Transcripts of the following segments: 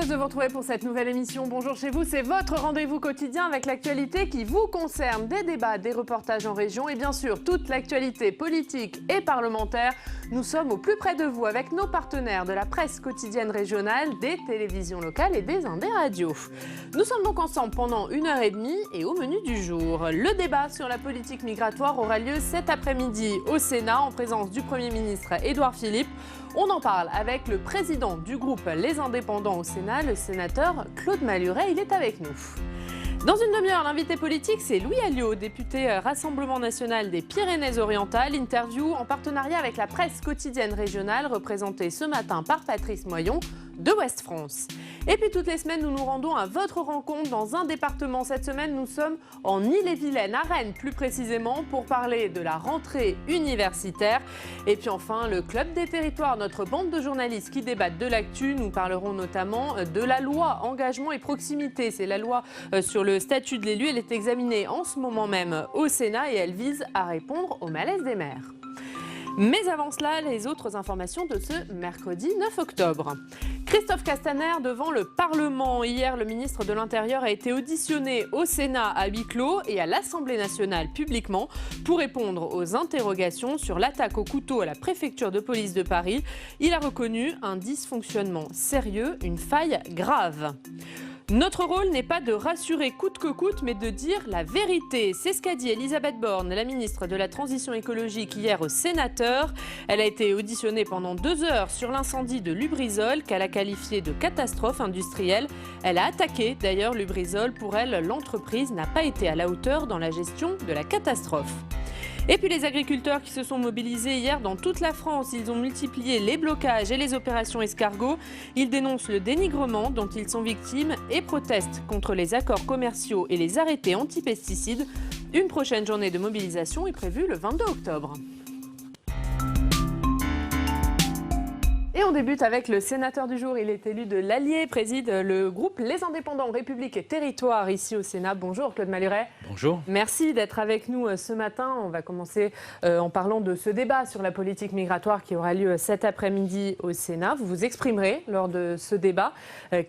heureuse de vous retrouver pour cette nouvelle émission. Bonjour chez vous, c'est votre rendez-vous quotidien avec l'actualité qui vous concerne. Des débats, des reportages en région et bien sûr toute l'actualité politique et parlementaire. Nous sommes au plus près de vous avec nos partenaires de la presse quotidienne régionale, des télévisions locales et des indés radios. Nous sommes donc ensemble pendant 1h30 et au menu du jour. Le débat sur la politique migratoire aura lieu cet après-midi au Sénat en présence du Premier ministre Édouard Philippe. On en parle avec le président du groupe Les Indépendants au Sénat, le sénateur Claude Maluret. Il est avec nous. Dans une demi-heure, l'invité politique, c'est Louis Alliot, député Rassemblement national des Pyrénées-Orientales. Interview en partenariat avec la presse quotidienne régionale, représentée ce matin par Patrice Moyon de Ouest France. Et puis toutes les semaines, nous nous rendons à votre rencontre dans un département. Cette semaine, nous sommes en Ille-et-Vilaine, à Rennes plus précisément, pour parler de la rentrée universitaire. Et puis enfin, le Club des territoires, notre bande de journalistes qui débattent de l'actu. Nous parlerons notamment de la loi engagement et proximité. C'est la loi sur le statut de l'élu. Elle est examinée en ce moment même au Sénat et elle vise à répondre au malaise des maires. Mais avant cela, les autres informations de ce mercredi 9 octobre. Christophe Castaner devant le Parlement. Hier, le ministre de l'Intérieur a été auditionné au Sénat à huis clos et à l'Assemblée nationale publiquement pour répondre aux interrogations sur l'attaque au couteau à la préfecture de police de Paris. Il a reconnu un dysfonctionnement sérieux, une faille grave. Notre rôle n'est pas de rassurer coûte que coûte, mais de dire la vérité. C'est ce qu'a dit Elisabeth Borne, la ministre de la Transition écologique, hier aux sénateurs. Elle a été auditionnée pendant 2 heures sur l'incendie de Lubrizol, qu'elle a qualifié de catastrophe industrielle. Elle a attaqué d'ailleurs Lubrizol. Pour elle, l'entreprise n'a pas été à la hauteur dans la gestion de la catastrophe. Et puis les agriculteurs qui se sont mobilisés hier dans toute la France, ils ont multiplié les blocages et les opérations escargots. Ils dénoncent le dénigrement dont ils sont victimes et protestent contre les accords commerciaux et les arrêtés anti-pesticides. Une prochaine journée de mobilisation est prévue le 22 octobre. Et on débute avec le sénateur du jour. Il est élu de l'Allier, préside le groupe Les Indépendants, République et Territoire ici au Sénat. Bonjour Claude Maluret. Bonjour. Merci d'être avec nous ce matin. On va commencer en parlant de ce débat sur la politique migratoire qui aura lieu cet après-midi au Sénat. Vous vous exprimerez lors de ce débat.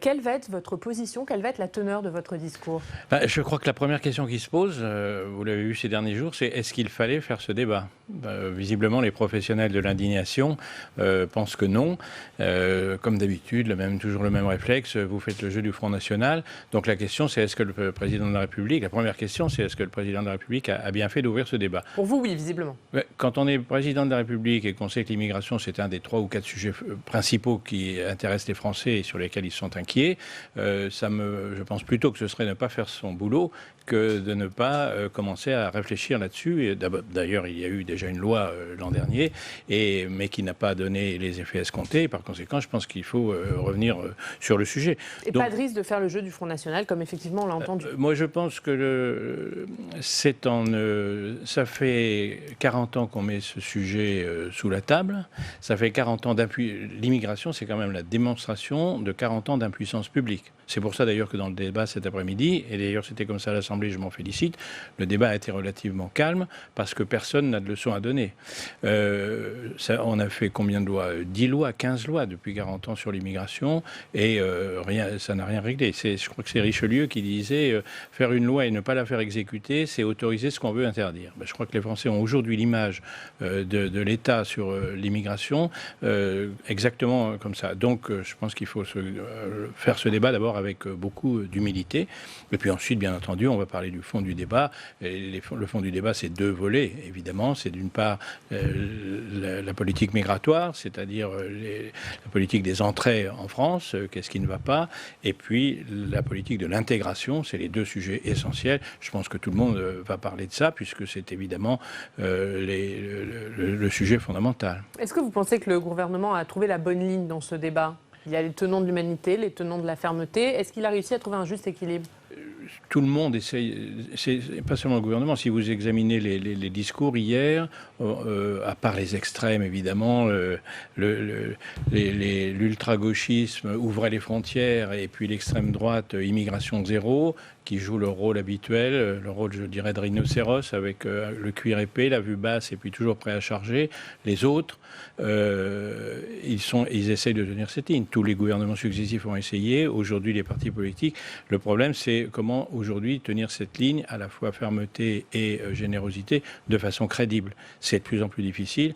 Quelle va être votre position? Quelle va être la teneur de votre discours? Je crois que la première question qui se pose, vous l'avez vu ces derniers jours, c'est est-ce qu'il fallait faire ce débat? Visiblement, les professionnels de l'indignation pensent que non. Comme d'habitude, toujours le même réflexe, vous faites le jeu du Front National. Donc la question, c'est est-ce que le président de la République, la première question, c'est est-ce que le président de la République a bien fait d'ouvrir ce débat? Pour vous, oui, visiblement. Quand on est président de la République et qu'on sait que l'immigration, c'est un des 3 ou 4 sujets principaux qui intéressent les Français et sur lesquels ils sont inquiets, je pense plutôt que ce serait ne pas faire son boulot que de ne pas commencer à réfléchir là-dessus. D'ailleurs, il y a eu déjà une loi l'an dernier, mais qui n'a pas donné les effets escomptés. Par conséquent, je pense qu'il faut revenir sur le sujet. Et donc, pas de risque de faire le jeu du Front National, comme effectivement on l'a entendu. Moi, je pense que ça fait 40 ans qu'on met ce sujet sous la table. Ça fait 40 ans l'immigration, c'est quand même la démonstration de 40 ans d'impuissance publique. C'est pour ça d'ailleurs que dans le débat cet après-midi, et d'ailleurs c'était comme ça à l'Assemblée, je m'en félicite, le débat a été relativement calme parce que personne n'a de leçons à donner. On a fait combien de lois? 10 lois, 15 lois depuis 40 ans sur l'immigration et ça n'a rien réglé. Je crois que c'est Richelieu qui disait faire une loi et ne pas la faire exécuter, c'est autoriser ce qu'on veut interdire. Je crois que les Français ont aujourd'hui l'image de l'État sur l'immigration exactement comme ça. Donc je pense qu'il faut faire ce débat d'abord avec beaucoup d'humilité. Et puis ensuite, bien entendu, on va parler du fond du débat. Et le fond du débat, c'est 2 volets, évidemment. C'est d'une part la politique migratoire, c'est-à-dire la politique des entrées en France, qu'est-ce qui ne va pas, et puis la politique de l'intégration, c'est les 2 sujets essentiels. Je pense que tout le monde va parler de ça, puisque c'est évidemment le sujet fondamental. Est-ce que vous pensez que le gouvernement a trouvé la bonne ligne dans ce débat? Il y a les tenants de l'humanité, les tenants de la fermeté. Est-ce qu'il a réussi à trouver un juste équilibre? tout le monde essaye, c'est pas seulement le gouvernement, si vous examinez les discours hier, à part les extrêmes évidemment, l'ultra-gauchisme, ouvrez les frontières, et puis l'extrême droite, immigration zéro, qui joue le rôle habituel, le rôle, je dirais, de rhinocéros, avec le cuir épais, la vue basse, et puis toujours prêt à charger. Les autres, ils essayent de tenir cette ligne. Tous les gouvernements successifs ont essayé. Aujourd'hui, les partis politiques. Le problème, c'est comment aujourd'hui tenir cette ligne, à la fois fermeté et générosité, de façon crédible. C'est de plus en plus difficile.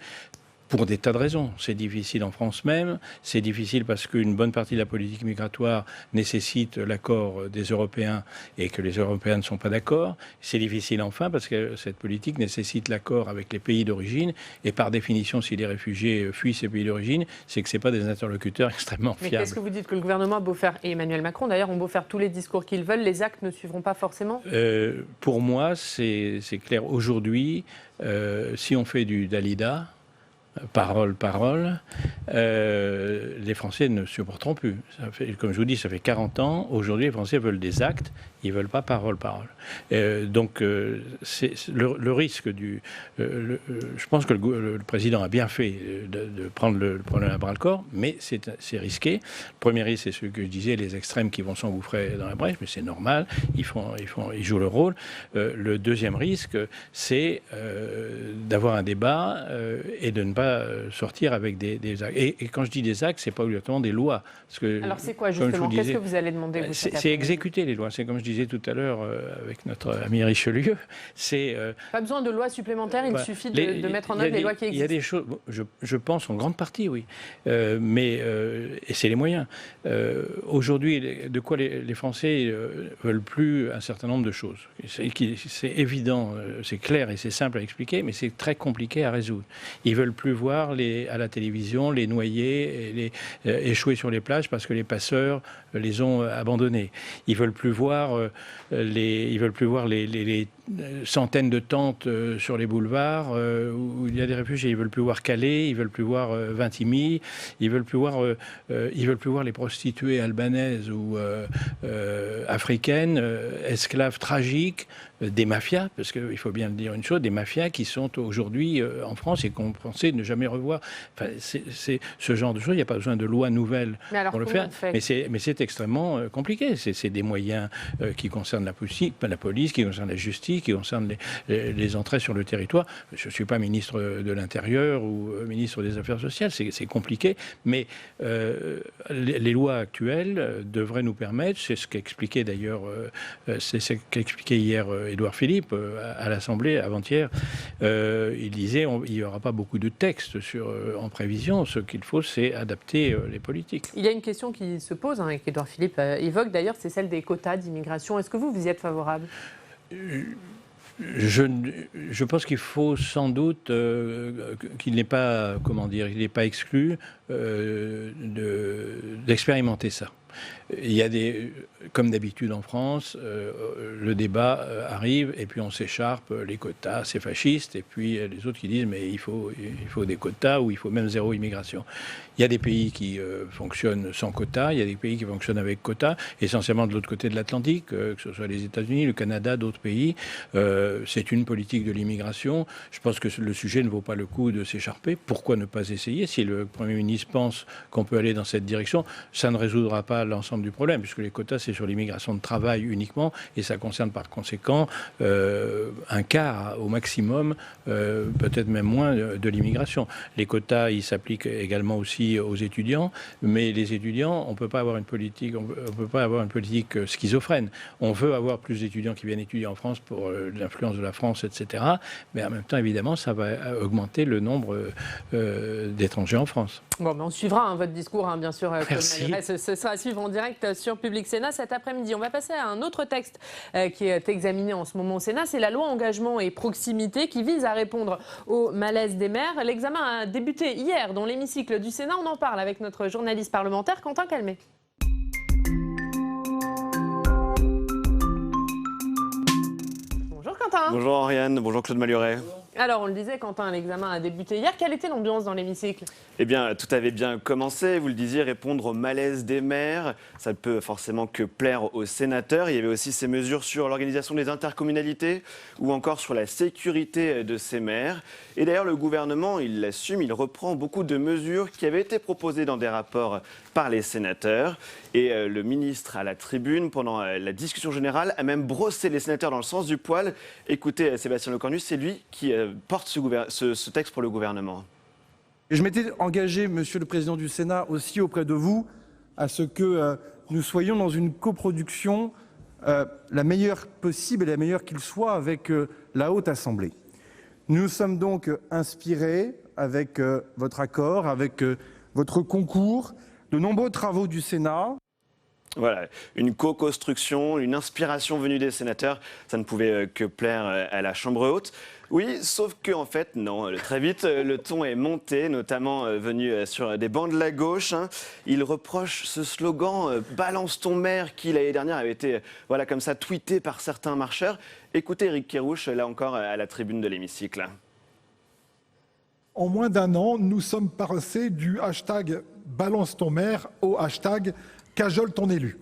Pour des tas de raisons. C'est difficile en France même, c'est difficile parce qu'une bonne partie de la politique migratoire nécessite l'accord des Européens et que les Européens ne sont pas d'accord. C'est difficile enfin parce que cette politique nécessite l'accord avec les pays d'origine et par définition, si les réfugiés fuient ces pays d'origine, c'est que ce n'est pas des interlocuteurs extrêmement fiables. Mais qu'est-ce que vous dites que le gouvernement a beau faire, et Emmanuel Macron d'ailleurs, ont beau faire tous les discours qu'ils veulent, les actes ne suivront pas forcément? Pour moi, c'est clair. Aujourd'hui, si on fait du Dalida, parole, les Français ne supporteront plus. Ça fait, comme je vous dis, ça fait 40 ans. Aujourd'hui, les Français veulent des actes, ils ne veulent pas parole. Donc, c'est le risque du... je pense que le président a bien fait de prendre le problème à bras-le-corps, mais c'est risqué. Le premier risque, c'est ce que je disais, les extrêmes qui vont s'engouffrer dans la brèche, mais c'est normal, ils jouent le rôle. Le deuxième risque, c'est d'avoir un débat et de ne pas sortir avec des actes. Et quand je dis des actes, c'est pas obligatoirement des lois. Parce que, alors c'est quoi justement? Qu'est-ce que vous allez demander? C'est exécuter les lois. C'est comme je disais tout à l'heure avec notre ami Richelieu. Pas besoin de lois supplémentaires, il suffit de mettre en œuvre les lois qui existent. Il y a des choses, je pense en grande partie, oui. Et c'est les moyens. Aujourd'hui, de quoi les Français veulent plus un certain nombre de choses. C'est évident, c'est clair et c'est simple à expliquer, mais c'est très compliqué à résoudre. Ils veulent plus voir à la télévision les noyés et échouer sur les plages parce que les passeurs les ont abandonnés. Ils veulent plus voir les centaines de tentes sur les boulevards où il y a des réfugiés. Ils veulent plus voir Calais, ils veulent plus voir Vintimille, ils veulent plus voir les prostituées albanaises ou africaines, esclaves tragiques, des mafias, parce qu'il faut bien dire une chose, des mafias qui sont aujourd'hui en France et qu'on pensait ne jamais revoir. Enfin, c'est ce genre de choses. Il n'y a pas besoin de loi nouvelle pour le faire. Mais c'est extrêmement compliqué. C'est des moyens qui concernent la police, qui concernent la justice, qui concernent les entrées sur le territoire. Je ne suis pas ministre de l'Intérieur ou ministre des Affaires sociales. C'est compliqué. Mais les lois actuelles devraient nous permettre, c'est ce qu'expliquait d'ailleurs, c'est ce qu'expliquait hier Édouard Philippe à l'Assemblée avant-hier. Il disait il n'y aura pas beaucoup de textes en prévision. Ce qu'il faut, c'est adapter les politiques. Il y a une question qui se pose, et qu'Édouard Philippe évoque d'ailleurs, c'est celle des quotas d'immigration. Est-ce que vous y êtes favorable? Je pense qu'il faut sans doute qu'il n'est pas, il n'est pas exclu d'expérimenter ça. Il y a comme d'habitude en France, le débat arrive et puis on s'écharpe, les quotas, c'est fasciste, et puis les autres qui disent mais il faut des quotas ou il faut même zéro immigration. Il y a des pays qui fonctionnent sans quotas, il y a des pays qui fonctionnent avec quotas, essentiellement de l'autre côté de l'Atlantique, que ce soit les États-Unis, le Canada, d'autres pays. C'est une politique de l'immigration. Je pense que le sujet ne vaut pas le coup de s'écharper. Pourquoi ne pas essayer? Si le Premier ministre pense qu'on peut aller dans cette direction, ça ne résoudra pas l'ensemble du problème, puisque les quotas, c'est sur l'immigration de travail uniquement, et ça concerne par conséquent un quart au maximum, peut-être même moins, de l'immigration. Les quotas, ils s'appliquent également aussi aux étudiants, mais les étudiants, on ne peut pas avoir une politique, schizophrène. On veut avoir plus d'étudiants qui viennent étudier en France pour l'influence de la France, etc. Mais en même temps, évidemment, ça va augmenter le nombre d'étrangers en France. Bon, mais on suivra votre discours, bien sûr. Merci. Ce sera à suivre en direct sur Public Sénat cet après-midi. On va passer à un autre texte qui est examiné en ce moment au Sénat. C'est la loi engagement et proximité qui vise à répondre au malaise des maires. L'examen a débuté hier dans l'hémicycle du Sénat. On en parle avec notre journaliste parlementaire Quentin Calmet. Bonjour Quentin. Bonjour Ariane, bonjour Claude Malhuret. Alors, on le disait, Quentin, l'examen a débuté hier. Quelle était l'ambiance dans l'hémicycle? Eh bien, tout avait bien commencé. Vous le disiez, répondre au malaise des maires, ça ne peut forcément que plaire aux sénateurs. Il y avait aussi ces mesures sur l'organisation des intercommunalités ou encore sur la sécurité de ces maires. Et d'ailleurs, le gouvernement, il l'assume, il reprend beaucoup de mesures qui avaient été proposées dans des rapports par les sénateurs. Et le ministre à la tribune, pendant la discussion générale, a même brossé les sénateurs dans le sens du poil. Écoutez, Sébastien Lecornu, c'est lui qui porte ce texte pour le gouvernement. Et je m'étais engagé, Monsieur le Président du Sénat, aussi auprès de vous, à ce que nous soyons dans une coproduction la meilleure possible et la meilleure qu'il soit avec la Haute Assemblée. Nous nous sommes donc inspirés, avec votre accord, avec votre concours, de nombreux travaux du Sénat. Voilà, une co-construction, une inspiration venue des sénateurs, ça ne pouvait que plaire à la Chambre haute. Oui, sauf que en fait, non, très vite, le ton est monté, notamment venu sur des bancs de la gauche. Il reproche ce slogan « Balance ton maire » qui, l'année dernière, avait été voilà, comme ça, tweeté par certains marcheurs. Écoutez Éric Kerrouche, là encore, à la tribune de l'hémicycle. En moins d'un an, nous sommes passés du hashtag « Balance ton maire » au hashtag « Cajole ton élu ».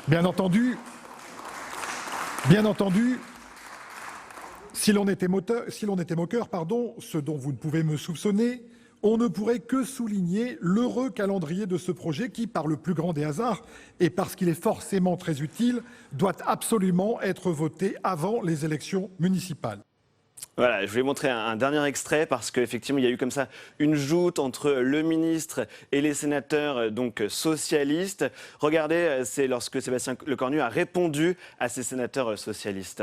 Bien entendu, si l'on était moqueur, ce dont vous ne pouvez me soupçonner, on ne pourrait que souligner l'heureux calendrier de ce projet qui, par le plus grand des hasards, et parce qu'il est forcément très utile, doit absolument être voté avant les élections municipales. Voilà, je vais montrer un dernier extrait parce qu'effectivement, il y a eu comme ça une joute entre le ministre et les sénateurs donc socialistes. Regardez, c'est lorsque Sébastien Lecornu a répondu à ces sénateurs socialistes.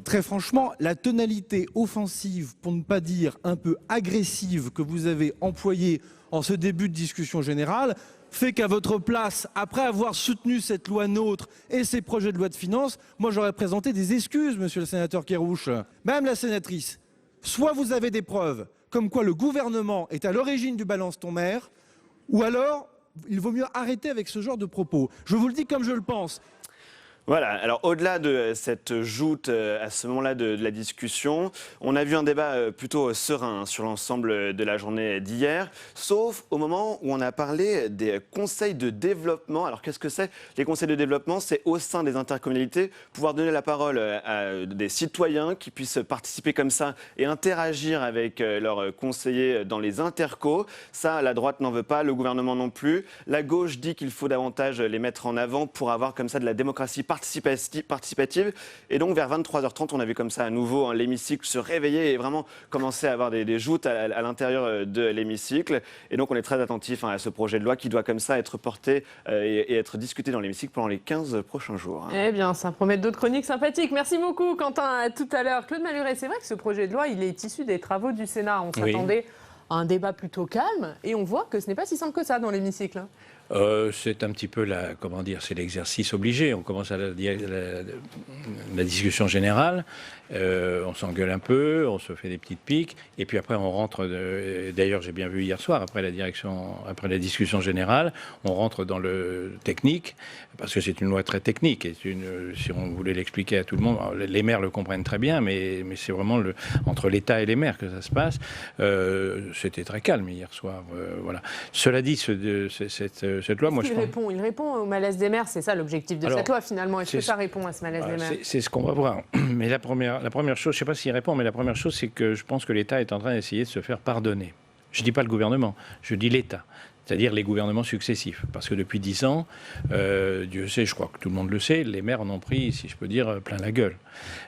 Très franchement, la tonalité offensive, pour ne pas dire un peu agressive, que vous avez employée en ce début de discussion générale, fait qu'à votre place, après avoir soutenu cette loi NOTRe et ces projets de loi de finances, moi j'aurais présenté des excuses, monsieur le sénateur Kerrouche. Madame la sénatrice, soit vous avez des preuves comme quoi le gouvernement est à l'origine du balance ton maire, ou alors il vaut mieux arrêter avec ce genre de propos. Je vous le dis comme je le pense. Voilà, alors au-delà de cette joute à ce moment-là de la discussion, on a vu un débat plutôt serein sur l'ensemble de la journée d'hier, sauf au moment où on a parlé des conseils de développement. Alors qu'est-ce que c'est? Les conseils de développement, c'est au sein des intercommunalités, pouvoir donner la parole à des citoyens qui puissent participer comme ça et interagir avec leurs conseillers dans les intercos. Ça, la droite n'en veut pas, le gouvernement non plus. La gauche dit qu'il faut davantage les mettre en avant pour avoir comme ça de la démocratie participative. Et donc vers 23h30, on a vu comme ça à nouveau l'hémicycle se réveiller et vraiment commencer à avoir des joutes à l'intérieur de l'hémicycle. Et donc on est très attentif à ce projet de loi qui doit comme ça être porté et être discuté dans l'hémicycle pendant les 15 prochains jours. Eh bien, ça promet d'autres chroniques sympathiques. Merci beaucoup, Quentin. À tout à l'heure. Claude Maluret, c'est vrai que ce projet de loi, il est issu des travaux du Sénat. On s'attendait à un débat plutôt calme et on voit que ce n'est pas si simple que ça dans l'hémicycle. C'est un petit peu c'est l'exercice obligé. On commence à la discussion générale, on s'engueule un peu, on se fait des petites piques, et puis après on rentre. D'ailleurs, j'ai bien vu hier soir, après la discussion générale, on rentre dans le technique, parce que c'est une loi très technique. Et si on voulait l'expliquer à tout le monde, les maires le comprennent très bien, mais c'est vraiment entre l'État et les maires que ça se passe. C'était très calme hier soir. Voilà. Cela dit, cette loi, moi, il répond au malaise des maires, c'est ça l'objectif de cette loi finalement. Est-ce que ça répond à ce malaise des maires? C'est ce qu'on va voir. Mais la première chose, je ne sais pas s'il répond, mais la première chose, c'est que je pense que l'État est en train d'essayer de se faire pardonner. Je ne dis pas le gouvernement, je dis l'État. C'est-à-dire les gouvernements successifs. Parce que depuis 10 ans, Dieu sait, je crois que tout le monde le sait, les maires en ont pris, si je peux dire, plein la gueule.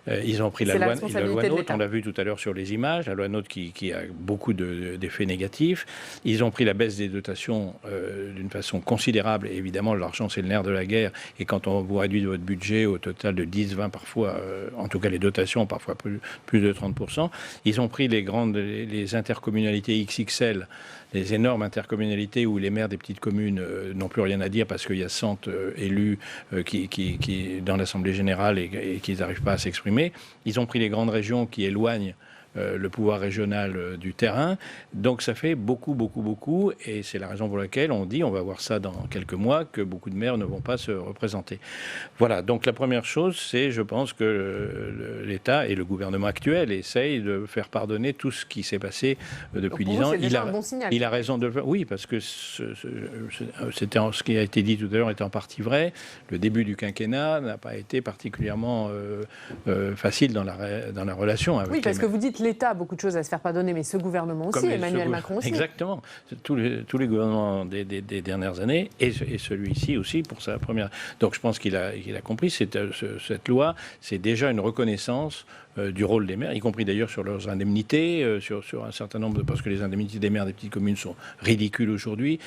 Ils ont pris la loi NOTRe, on l'a vu tout à l'heure sur les images, la loi NOTRe qui a beaucoup d'effets négatifs. Ils ont pris la baisse des dotations d'une façon considérable. Et évidemment, l'argent, c'est le nerf de la guerre. Et quand on vous réduit votre budget au total de 10, 20 parfois, en tout cas les dotations, parfois plus de 30%, ils ont pris les intercommunalités XXL, les énormes intercommunalités où les maires des petites communes n'ont plus rien à dire parce qu'il y a 100 élus qui dans l'Assemblée générale et qu'ils n'arrivent pas à s'exprimer. Ils ont pris les grandes régions qui éloignent le pouvoir régional du terrain. Donc ça fait beaucoup, et c'est la raison pour laquelle on dit, on va voir ça dans quelques mois, que beaucoup de maires ne vont pas se représenter. Voilà, donc la première chose, c'est, je pense que l'État et le gouvernement actuel essayent de faire pardonner tout ce qui s'est passé depuis 10 ans. C'est déjà un bon signal. Il a raison de le faire. Oui, parce que ce qui a été dit tout à l'heure est en partie vrai. Le début du quinquennat n'a pas été particulièrement facile dans la relation avec Oui, parce que vous dites l'État a beaucoup de choses à se faire pardonner, mais ce gouvernement aussi, Emmanuel Macron aussi. Exactement. Tous les gouvernements des dernières années et celui-ci aussi pour sa première. Donc je pense qu'il a compris. Cette loi, c'est déjà une reconnaissance du rôle des maires, y compris d'ailleurs sur leurs indemnités, sur un certain nombre parce que les indemnités des maires des petites communes sont ridicules aujourd'hui.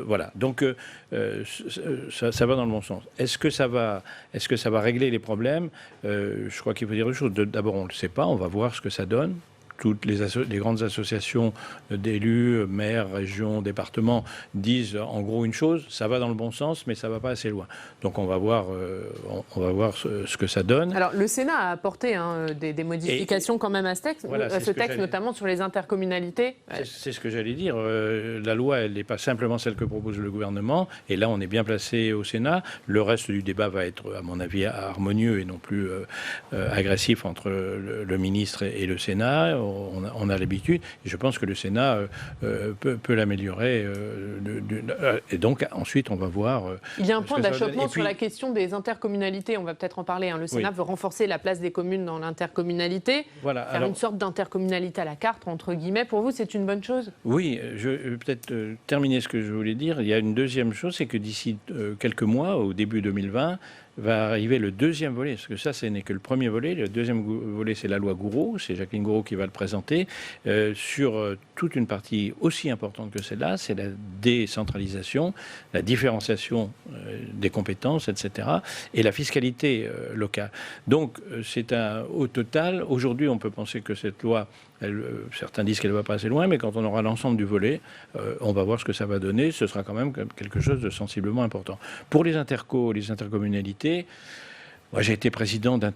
Voilà. Donc ça va dans le bon sens. Est-ce que ça va régler les problèmes? Je crois qu'il faut dire une chose. D'abord, on ne le sait pas. On va voir ce que ça donne. Toutes les grandes associations d'élus, maires, régions, départements, disent en gros une chose, ça va dans le bon sens, mais ça ne va pas assez loin. Donc on va voir ce que ça donne. Alors le Sénat a apporté des modifications quand même à ce texte, voilà, notamment sur les intercommunalités. C'est ce que j'allais dire. La loi, elle n'est pas simplement celle que propose le gouvernement, et là on est bien placé au Sénat. Le reste du débat va être, à mon avis, harmonieux et non plus agressif entre le ministre et le Sénat. On a l'habitude, et je pense que le Sénat peut l'améliorer. Et donc, ensuite, on va voir... Il y a un point d'achoppement sur la question des intercommunalités. On va peut-être en parler. Le Sénat veut renforcer la place des communes dans l'intercommunalité. Voilà, faire une sorte d'intercommunalité à la carte, entre guillemets. Pour vous, c'est une bonne chose? Oui, je vais peut-être terminer ce que je voulais dire. Il y a une deuxième chose, c'est que d'ici quelques mois, au début 2020, va arriver le deuxième volet, parce que ça, ce n'est que le premier volet. Le deuxième volet, c'est la loi Gourault, c'est Jacqueline Gourault qui va le présenter, sur toute une partie aussi importante que celle-là, c'est la décentralisation, la différenciation des compétences, etc., et la fiscalité locale. Donc, c'est au total, aujourd'hui, on peut penser que cette loi, certains disent qu'elle ne va pas assez loin, mais quand on aura l'ensemble du volet, on va voir ce que ça va donner. Ce sera quand même quelque chose de sensiblement important. Pour les intercommunalités, moi, j'ai été président d'une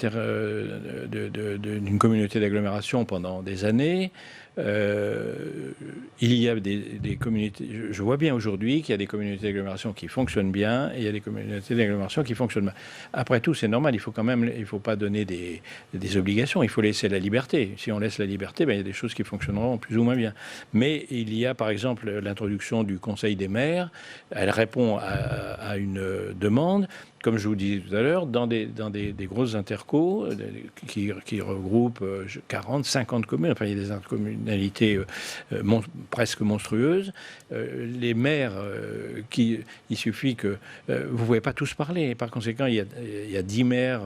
communauté d'agglomération pendant des années. Il y a des communautés. Je vois bien aujourd'hui qu'il y a des communautés d'agglomération qui fonctionnent bien et il y a des communautés d'agglomération qui fonctionnent mal. Après tout, c'est normal. Il faut pas donner des obligations. Il faut laisser la liberté. Si on laisse la liberté, il y a des choses qui fonctionneront plus ou moins bien. Mais il y a, par exemple, l'introduction du Conseil des maires. Elle répond à une demande. Comme je vous disais tout à l'heure, dans des grosses intercos qui regroupent 40, 50 communes, enfin il y a des intercommunalités presque monstrueuses, les maires, il suffit que... vous ne pouvez pas tous parler. Par conséquent, il y a 10 maires,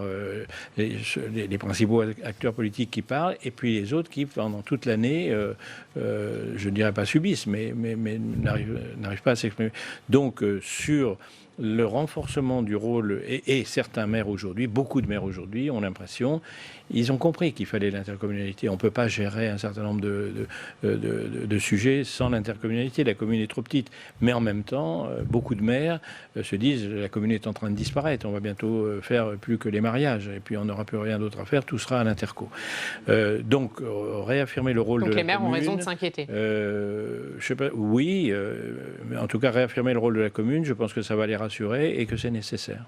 les principaux acteurs politiques qui parlent, et puis les autres qui, pendant toute l'année, je ne dirais pas subissent, mais n'arrivent pas à s'exprimer. Donc, sur le renforcement du rôle, et certains maires aujourd'hui, beaucoup de maires aujourd'hui ont l'impression, ils ont compris qu'il fallait l'intercommunalité. On ne peut pas gérer un certain nombre de sujets sans l'intercommunalité. La commune est trop petite. Mais en même temps, beaucoup de maires se disent la commune est en train de disparaître. On va bientôt faire plus que les mariages. Et puis on n'aura plus rien d'autre à faire. Tout sera à l'interco. Donc, réaffirmer le rôle de la commune. Donc les maires ont raison de s'inquiéter. Je sais pas, oui. Mais en tout cas, réaffirmer le rôle de la commune, je pense que ça va les rassurer et que c'est nécessaire.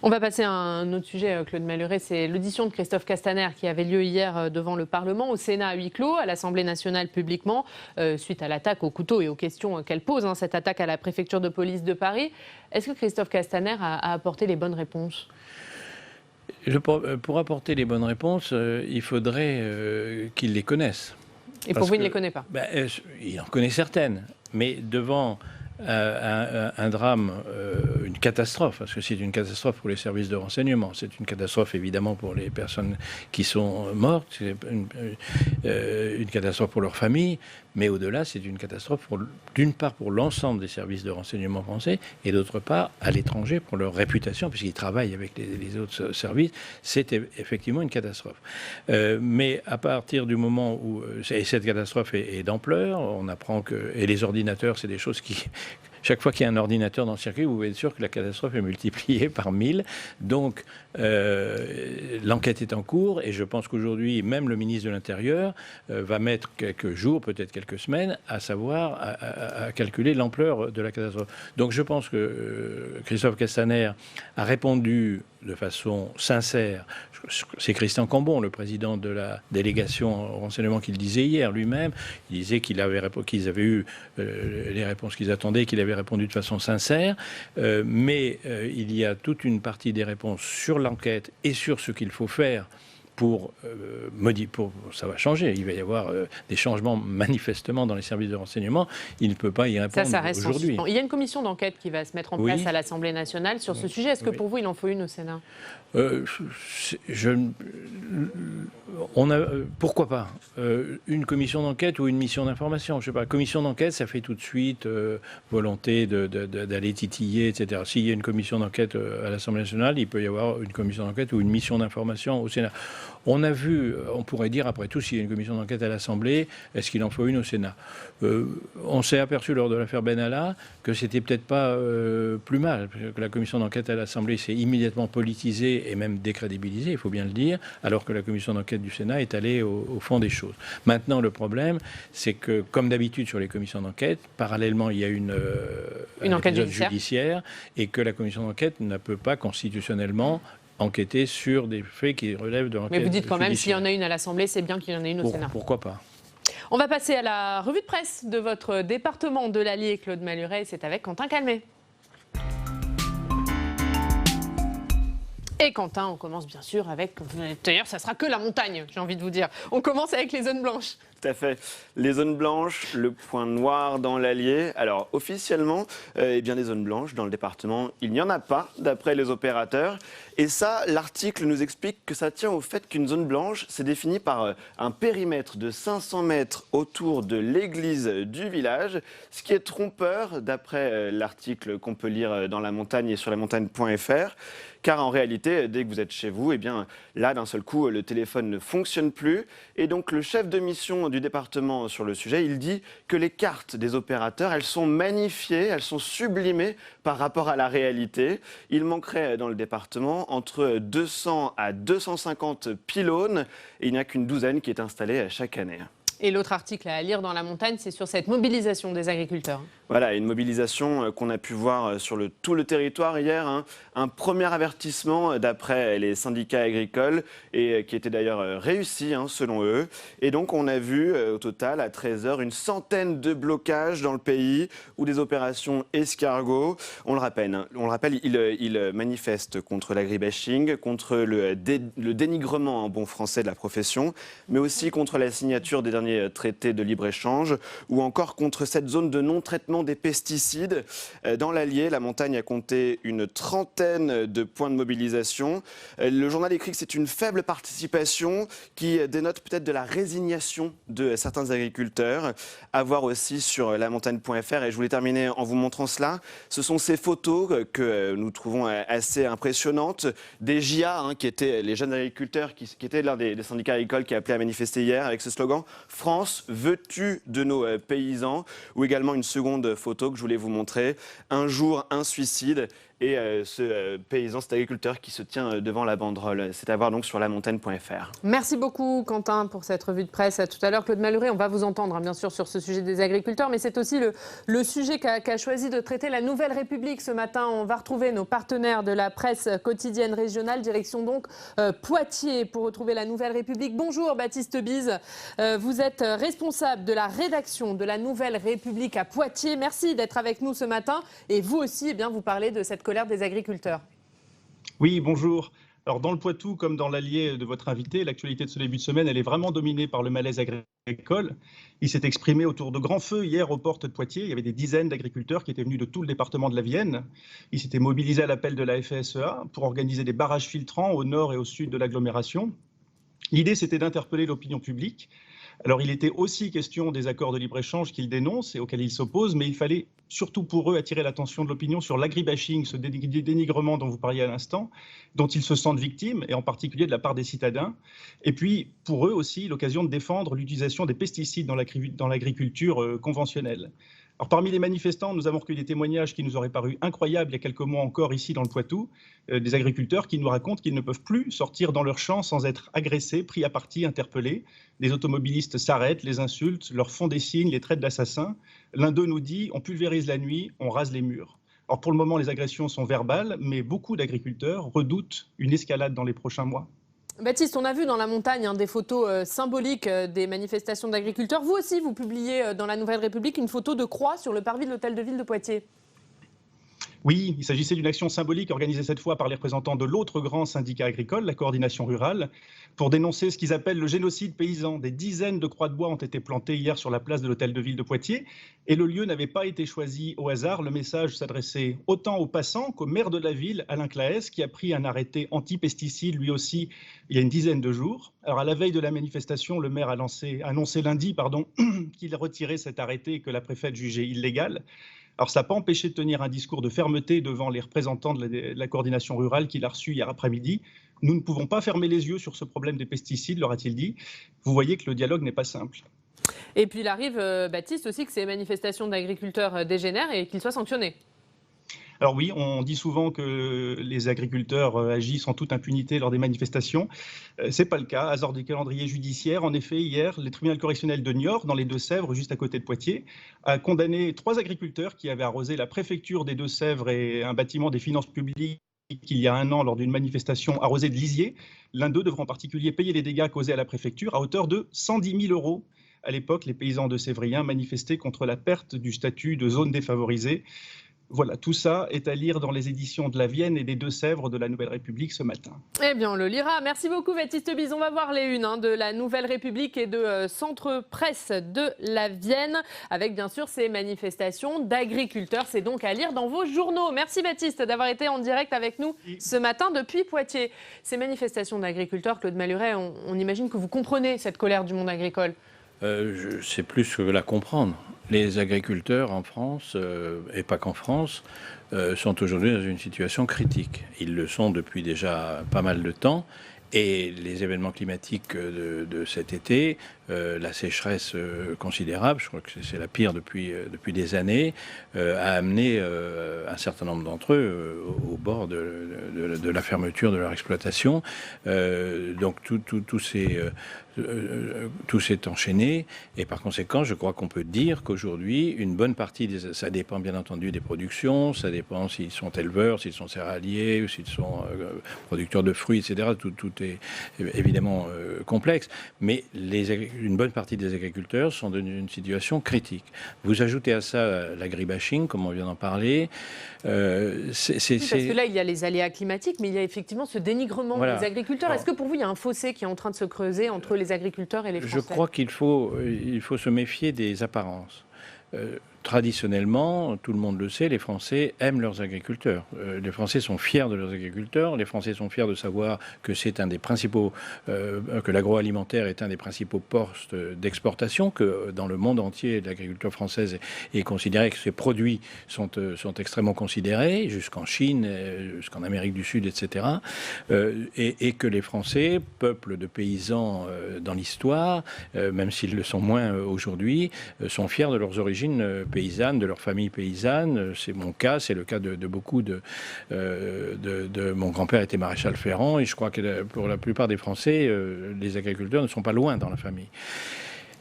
On va passer à un autre sujet, Claude Malhuret, c'est l'audition de Christophe Castaner qui avait lieu hier devant le Parlement, au Sénat à huis clos, à l'Assemblée nationale publiquement, suite à l'attaque au couteau et aux questions qu'elle pose, cette attaque à la préfecture de police de Paris. Est-ce que Christophe Castaner a apporté les bonnes réponses ? Pour apporter les bonnes réponses, il faudrait qu'il les connaisse. Et pour vous, il ne les connaît pas ? Il en connaît certaines, mais devant un drame, une catastrophe, parce que c'est une catastrophe pour les services de renseignement, c'est une catastrophe évidemment pour les personnes qui sont mortes, c'est une catastrophe pour leur famille, mais au-delà c'est une catastrophe d'une part pour l'ensemble des services de renseignement français et d'autre part à l'étranger pour leur réputation, puisqu'ils travaillent avec les autres services, c'est effectivement une catastrophe. Mais à partir du moment où cette catastrophe est d'ampleur, on apprend que, et les ordinateurs, c'est des choses qui... Chaque fois qu'il y a un ordinateur dans le circuit, vous pouvez être sûr que la catastrophe est multipliée par 1000. Donc, l'enquête est en cours et je pense qu'aujourd'hui, même le ministre de l'Intérieur va mettre quelques jours, peut-être quelques semaines, à savoir, à calculer l'ampleur de la catastrophe. Donc, je pense que Christophe Castaner a répondu de façon sincère. C'est Christian Cambon, le président de la délégation au renseignement, qui le disait hier lui-même. Il disait qu'ils avaient eu les réponses qu'ils attendaient, qu'il avait répondu de façon sincère. Mais il y a toute une partie des réponses sur l'enquête et sur ce qu'il faut faire ça va changer. Il va y avoir des changements manifestement dans les services de renseignement. Il ne peut pas y répondre aujourd'hui. Il y a une commission d'enquête qui va se mettre en place à l'Assemblée nationale sur ce sujet. Est-ce que pour vous, il en faut une au Sénat ? Pourquoi pas une commission d'enquête ou une mission d'information, je sais pas. Commission d'enquête, ça fait tout de suite volonté d'aller titiller, etc. S'il y a une commission d'enquête à l'Assemblée nationale, il peut y avoir une commission d'enquête ou une mission d'information au Sénat. On a vu, on pourrait dire après tout, s'il y a une commission d'enquête à l'Assemblée, est-ce qu'il en faut une au Sénat ? On s'est aperçu lors de l'affaire Benalla que c'était peut-être pas plus mal, que la commission d'enquête à l'Assemblée s'est immédiatement politisée et même décrédibilisée, il faut bien le dire, alors que la commission d'enquête du Sénat est allée au fond des choses. Maintenant, le problème, c'est que, comme d'habitude sur les commissions d'enquête, parallèlement, il y a une enquête judiciaire et que la commission d'enquête ne peut pas constitutionnellement enquêter sur des faits qui relèvent de l'enquête. Mais vous dites quand même, s'il y en a une à l'Assemblée, c'est bien qu'il y en ait une au Sénat. Pourquoi pas ? On va passer à la revue de presse de votre département de l'Allier, Claude Maluret. C'est avec Quentin Calmet. Et Quentin, on commence bien sûr avec... D'ailleurs, ça sera que la montagne, j'ai envie de vous dire. On commence avec les zones blanches. Tout à fait. Les zones blanches, le point noir dans l'Allier. Alors, officiellement, des zones blanches dans le département, il n'y en a pas, d'après les opérateurs. Et ça, l'article nous explique que ça tient au fait qu'une zone blanche, c'est défini par un périmètre de 500 mètres autour de l'église du village, ce qui est trompeur, d'après l'article qu'on peut lire dans La Montagne et sur lamontagne.fr. Car en réalité, dès que vous êtes chez vous, là, d'un seul coup, le téléphone ne fonctionne plus. Et donc, le chef de mission du département sur le sujet, il dit que les cartes des opérateurs, elles sont magnifiées, elles sont sublimées par rapport à la réalité. Il manquerait dans le département entre 200 à 250 pylônes et il n'y a qu'une douzaine qui est installée chaque année. Et l'autre article à lire dans La Montagne, c'est sur cette mobilisation des agriculteurs. Voilà, une mobilisation qu'on a pu voir sur tout le territoire hier. Un premier avertissement d'après les syndicats agricoles et qui était d'ailleurs réussi selon eux. Et donc on a vu au total à 13h une centaine de blocages dans le pays ou des opérations escargots. On le rappelle, ils manifestent contre l'agribashing, contre le dénigrement en bon français de la profession, mais aussi contre la signature des derniers traités de libre-échange ou encore contre cette zone de non-traitement des pesticides. Dans l'Allier, La Montagne a compté une trentaine de points de mobilisation. Le journal écrit que c'est une faible participation qui dénote peut-être de la résignation de certains agriculteurs. À voir aussi sur lamontagne.fr. Et je voulais terminer en vous montrant cela. Ce sont ces photos que nous trouvons assez impressionnantes des JA, qui étaient les jeunes agriculteurs, qui étaient l'un des syndicats agricoles qui appelaient à manifester hier avec ce slogan « France, veux-tu de nos paysans ?» ou également une seconde photo que je voulais vous montrer. Un jour, un suicide. Et ce paysan, cet agriculteur qui se tient devant la banderole. C'est à voir donc sur lamontagne.fr. Merci beaucoup Quentin pour cette revue de presse. À tout à l'heure. Claude Maluret, on va vous entendre bien sûr sur ce sujet des agriculteurs, mais c'est aussi le sujet qu'a choisi de traiter la Nouvelle République ce matin. On va retrouver nos partenaires de la presse quotidienne régionale, direction donc Poitiers pour retrouver la Nouvelle République. Bonjour Baptiste Bise, vous êtes responsable de la rédaction de la Nouvelle République à Poitiers. Merci d'être avec nous ce matin et vous aussi vous parlez de cette colère des agriculteurs. Oui, bonjour. Alors dans le Poitou, comme dans l'Allier de votre invité, l'actualité de ce début de semaine, elle est vraiment dominée par le malaise agricole. Il s'est exprimé autour de grands feux hier aux portes de Poitiers. Il y avait des dizaines d'agriculteurs qui étaient venus de tout le département de la Vienne. Ils s'étaient mobilisés à l'appel de la FSEA pour organiser des barrages filtrants au nord et au sud de l'agglomération. L'idée, c'était d'interpeller l'opinion publique. Alors, il était aussi question des accords de libre-échange qu'ils dénoncent et auxquels ils s'opposent, mais il fallait surtout pour eux attirer l'attention de l'opinion sur l'agribashing, ce dénigrement dont vous parliez à l'instant, dont ils se sentent victimes, et en particulier de la part des citadins. Et puis, pour eux aussi, l'occasion de défendre l'utilisation des pesticides dans l'agriculture conventionnelle. Alors, parmi les manifestants, nous avons recueilli des témoignages qui nous auraient paru incroyables il y a quelques mois encore ici dans le Poitou, des agriculteurs qui nous racontent qu'ils ne peuvent plus sortir dans leurs champs sans être agressés, pris à partie, interpellés. Des automobilistes s'arrêtent, les insultent, leur font des signes, les traitent d'assassins. L'un d'eux nous dit « on pulvérise la nuit, on rase les murs ». Alors pour le moment, les agressions sont verbales, mais beaucoup d'agriculteurs redoutent une escalade dans les prochains mois. Baptiste, on a vu dans la montagne des photos symboliques des manifestations d'agriculteurs. Vous aussi, vous publiez dans la Nouvelle République une photo de croix sur le parvis de l'hôtel de ville de Poitiers. Oui, il s'agissait d'une action symbolique organisée cette fois par les représentants de l'autre grand syndicat agricole, la coordination rurale, pour dénoncer ce qu'ils appellent le génocide paysan. Des dizaines de croix de bois ont été plantées hier sur la place de l'hôtel de ville de Poitiers et le lieu n'avait pas été choisi au hasard. Le message s'adressait autant aux passants qu'au maire de la ville, Alain Claës, qui a pris un arrêté anti-pesticides lui aussi il y a une dizaine de jours. Alors à la veille de la manifestation, le maire a annoncé lundi qu'il retirait cet arrêté et que la préfète jugeait illégal. Alors, ça n'a pas empêché de tenir un discours de fermeté devant les représentants de la coordination rurale qu'il a reçu hier après-midi. Nous ne pouvons pas fermer les yeux sur ce problème des pesticides, leur a-t-il dit. Vous voyez que le dialogue n'est pas simple. Et puis il arrive, Baptiste, aussi que ces manifestations d'agriculteurs dégénèrent et qu'ils soient sanctionnés. Alors oui, on dit souvent que les agriculteurs agissent en toute impunité lors des manifestations. Ce n'est pas le cas. Hasard des calendriers judiciaires. En effet, hier, le tribunal correctionnel de Niort, dans les Deux-Sèvres, juste à côté de Poitiers, a condamné 3 agriculteurs qui avaient arrosé la préfecture des Deux-Sèvres et un bâtiment des finances publiques il y a un an lors d'une manifestation arrosée de lisier. L'un d'eux devra en particulier payer les dégâts causés à la préfecture à hauteur de 110 000 €. À l'époque, les paysans de Sévrien manifestaient contre la perte du statut de zone défavorisée. Voilà, tout ça est à lire dans les éditions de la Vienne et des Deux-Sèvres de la Nouvelle République ce matin. Eh bien, on le lira. Merci beaucoup, Baptiste Bise. On va voir les unes de la Nouvelle République et de Centre Presse de la Vienne, avec bien sûr ces manifestations d'agriculteurs. C'est donc à lire dans vos journaux. Merci, Baptiste, d'avoir été en direct avec nous ce matin depuis Poitiers. Ces manifestations d'agriculteurs, Claude Maluret, on imagine que vous comprenez cette colère du monde agricole. C'est plus que la comprendre. Les agriculteurs en France, et pas qu'en France, sont aujourd'hui dans une situation critique. Ils le sont depuis déjà pas mal de temps. Et les événements climatiques de cet été, la sécheresse considérable, je crois que c'est la pire depuis des années, a amené un certain nombre d'entre eux au bord de la fermeture de leur exploitation. Donc tout s'est enchaîné. Et par conséquent, je crois qu'on peut dire qu'aujourd'hui, une bonne partie ça dépend bien entendu des productions, ça dépend s'ils sont éleveurs, s'ils sont céréaliers, s'ils sont producteurs de fruits, etc. Tout est évidemment complexe, mais une bonne partie des agriculteurs sont dans une situation critique. Vous ajoutez à ça l'agribashing, comme on vient d'en parler. Oui, parce que là, il y a les aléas climatiques, mais il y a effectivement ce dénigrement des agriculteurs. Est-ce que pour vous, il y a un fossé qui est en train de se creuser entre les agriculteurs et les Français ? Je crois qu'il faut se méfier des apparences. Traditionnellement, tout le monde le sait, les Français aiment leurs agriculteurs. Les Français sont fiers de leurs agriculteurs. Les Français sont fiers de savoir que c'est un des principaux, que l'agroalimentaire est un des principaux postes d'exportation, que dans le monde entier, l'agriculture française est considérée, que ses produits sont extrêmement considérés, jusqu'en Chine, jusqu'en Amérique du Sud, etc. Et que les Français, peuple de paysans dans l'histoire, même s'ils le sont moins aujourd'hui, sont fiers de leurs origines paysannes, de leur famille paysanne. C'est mon cas, c'est le cas de beaucoup de mon grand-père était maréchal ferrant et je crois que pour la plupart des Français, les agriculteurs ne sont pas loin dans la famille.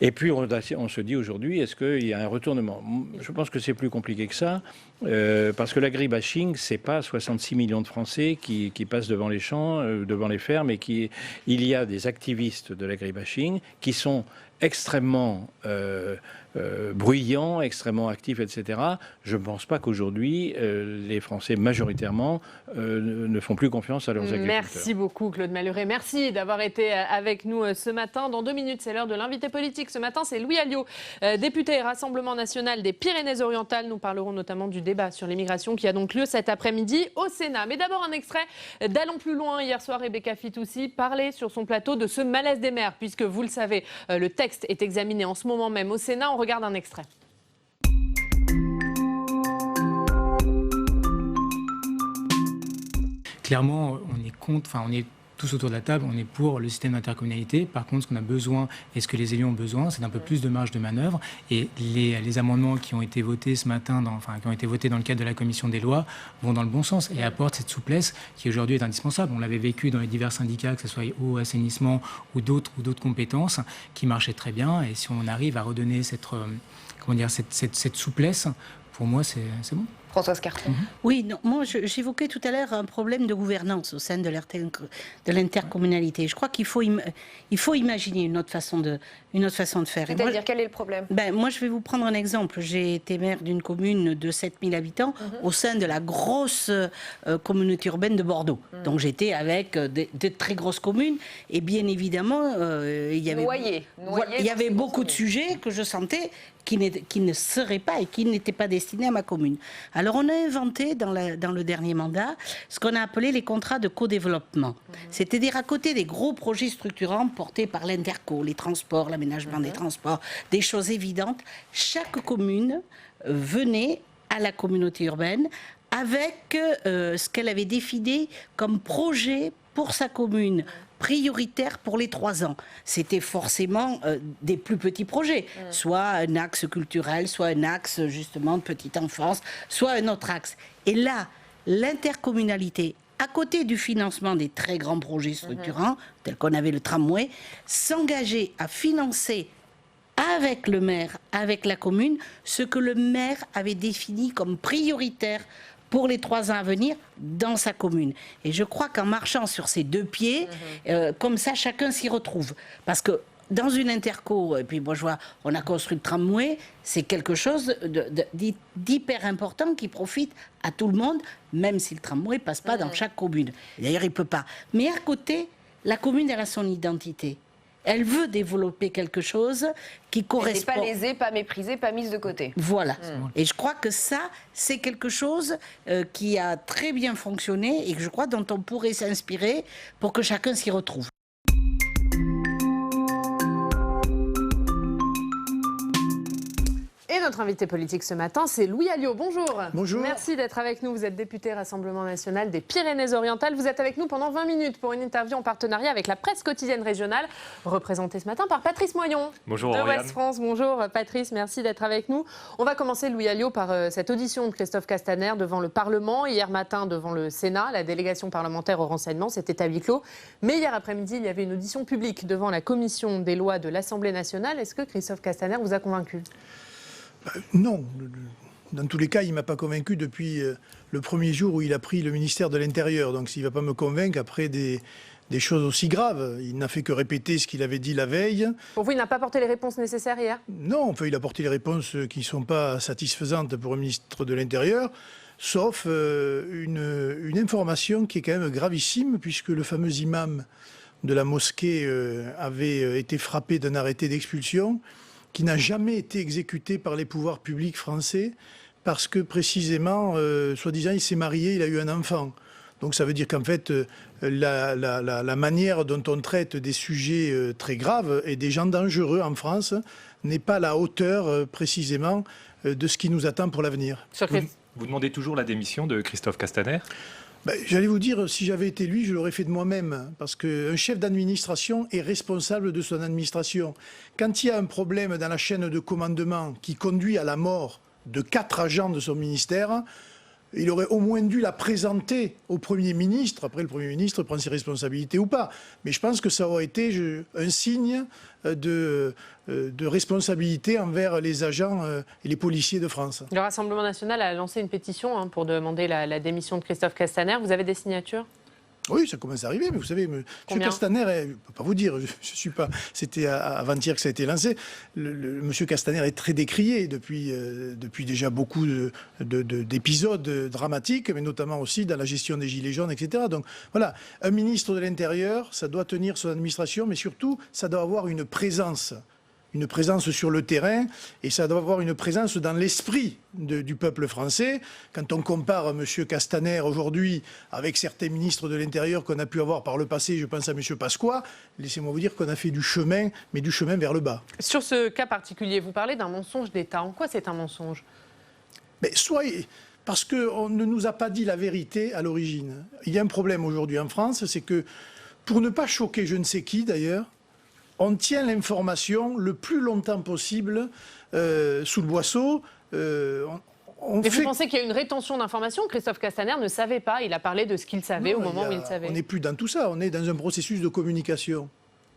Et puis on se dit aujourd'hui, est-ce qu'il y a un retournement ? Je pense que c'est plus compliqué que ça, parce que l'agribashing, c'est pas 66 millions de Français qui passent devant les champs, devant les fermes, et il y a des activistes de l'agribashing qui sont extrêmement bruyants, extrêmement actifs, etc. Je ne pense pas qu'aujourd'hui, les Français majoritairement ne font plus confiance à leurs agriculteurs. Merci beaucoup Claude Maluret. Merci d'avoir été avec nous ce matin. Dans 2 minutes, c'est l'heure de l'invité politique. Ce matin, c'est Louis Alliot, député Rassemblement national des Pyrénées-Orientales. Nous parlerons notamment du débat sur l'immigration qui a donc lieu cet après-midi au Sénat. Mais d'abord, un extrait d'Allons plus loin. Hier soir, Rebecca Fitoussi parlait sur son plateau de ce malaise des maires, puisque vous le savez, le texte est examiné en ce moment même au Sénat. On regarde un extrait. Clairement, on est contre, on est tous autour de la table, on est pour le système d'intercommunalité. Par contre, ce qu'on a besoin et ce que les élus ont besoin, c'est d'un peu plus de marge de manœuvre. Et les amendements qui ont été votés ce matin, qui ont été votés dans le cadre de la commission des lois, vont dans le bon sens et apportent cette souplesse qui aujourd'hui est indispensable. On l'avait vécu dans les divers syndicats, que ce soit eau, assainissement ou d'autres compétences qui marchaient très bien. Et si on arrive à redonner cette souplesse, pour moi, c'est bon. Françoise Carton. Oui, non, moi j'évoquais tout à l'heure un problème de gouvernance au sein de l'intercommunalité. Je crois qu'il faut imaginer une autre façon de faire. C'est-à-dire, quel est le problème? Moi, je vais vous prendre un exemple. J'ai été maire d'une commune de 7000 habitants au sein de la grosse communauté urbaine de Bordeaux. Donc j'étais avec de très grosses communes et bien évidemment, il y avait beaucoup de sujets que je sentais qui ne seraient pas et qui n'étaient pas destinés à ma commune. Alors on a inventé dans le dernier mandat ce qu'on a appelé les contrats de co-développement. C'est-à-dire à côté des gros projets structurants portés par l'Interco, les transports, l'aménagement des transports, des choses évidentes, chaque commune venait à la communauté urbaine avec ce qu'elle avait défini comme projet pour sa commune, prioritaire pour les 3 ans. C'était forcément des plus petits projets, soit un axe culturel, soit un axe justement de petite enfance, soit un autre axe. Et là, l'intercommunalité, à côté du financement des très grands projets structurants, tels qu'on avait le tramway, s'engageait à financer avec le maire, avec la commune, ce que le maire avait défini comme prioritaire pour les 3 ans à venir dans sa commune. Et je crois qu'en marchant sur ces 2 pieds, comme ça, chacun s'y retrouve. Parce que dans une interco, et puis moi je vois, on a construit le tramway, c'est quelque chose d'hyper important qui profite à tout le monde, même si le tramway ne passe pas dans chaque commune. D'ailleurs, il ne peut pas. Mais à côté, la commune, elle a son identité. Elle veut développer quelque chose qui correspond. Elle n'est pas lésée, pas méprisée, pas mise de côté. Voilà. Et je crois que ça, c'est quelque chose qui a très bien fonctionné et que je crois dont on pourrait s'inspirer pour que chacun s'y retrouve. Et notre invité politique ce matin, c'est Louis Alliot. Bonjour. Bonjour. Merci d'être avec nous. Vous êtes député Rassemblement National des Pyrénées-Orientales. Vous êtes avec nous pendant 20 minutes pour une interview en partenariat avec la presse quotidienne régionale, représentée ce matin par Patrice Moyon. Bonjour, de Oriane. Ouest France. Bonjour Patrice, merci d'être avec nous. On va commencer, Louis Alliot, par cette audition de Christophe Castaner devant le Parlement. Hier matin, devant le Sénat, la délégation parlementaire au renseignement, c'était à huis clos. Mais hier après-midi, il y avait une audition publique devant la commission des lois de l'Assemblée nationale. Est-ce que Christophe Castaner vous a convaincu ? Non. Dans tous les cas, il ne m'a pas convaincu depuis le premier jour où il a pris le ministère de l'Intérieur. Donc s'il ne va pas me convaincre après des choses aussi graves, il n'a fait que répéter ce qu'il avait dit la veille. Pour vous, il n'a pas apporté les réponses nécessaires hier ? Non, enfin, il a apporté les réponses qui ne sont pas satisfaisantes pour un ministre de l'Intérieur, sauf une information qui est quand même gravissime, puisque le fameux imam de la mosquée avait été frappé d'un arrêté d'expulsion qui n'a jamais été exécuté par les pouvoirs publics français parce que précisément, soi-disant, il s'est marié, il a eu un enfant. Donc ça veut dire qu'en fait, la manière dont on traite des sujets très graves et des gens dangereux en France n'est pas à la hauteur précisément de ce qui nous attend pour l'avenir. Vous demandez toujours la démission de Christophe Castaner ? J'allais vous dire, si j'avais été lui, je l'aurais fait de moi-même. Parce qu'un chef d'administration est responsable de son administration. Quand il y a un problème dans la chaîne de commandement qui conduit à la mort de 4 agents de son ministère, il aurait au moins dû la présenter au Premier ministre. Après, le Premier ministre prend ses responsabilités ou pas. Mais je pense que ça aurait été un signe de responsabilité envers les agents et les policiers de France. Le Rassemblement national a lancé une pétition pour demander la démission de Christophe Castaner. Vous avez des signatures ? Oui, ça commence à arriver, mais vous savez, M. Castaner, je ne peux pas vous dire, je suis pas. C'était avant-hier que ça a été lancé. M. Castaner est très décrié depuis déjà beaucoup d'épisodes dramatiques, mais notamment aussi dans la gestion des Gilets jaunes, etc. Donc voilà, un ministre de l'Intérieur, ça doit tenir son administration, mais surtout, ça doit avoir une présence sur le terrain, et ça doit avoir une présence dans l'esprit du peuple français. Quand on compare M. Castaner aujourd'hui avec certains ministres de l'Intérieur qu'on a pu avoir par le passé, je pense à M. Pasqua, laissez-moi vous dire qu'on a fait du chemin, mais du chemin vers le bas. Sur ce cas particulier, vous parlez d'un mensonge d'État. En quoi c'est un mensonge ? Parce qu'on ne nous a pas dit la vérité à l'origine. Il y a un problème aujourd'hui en France, c'est que, pour ne pas choquer je ne sais qui d'ailleurs, on tient l'information le plus longtemps possible sous le boisseau. Mais vous pensez qu'il y a une rétention d'informations ? Christophe Castaner ne savait pas, il a parlé de ce qu'il savait au moment où il savait. On n'est plus dans tout ça, on est dans un processus de communication.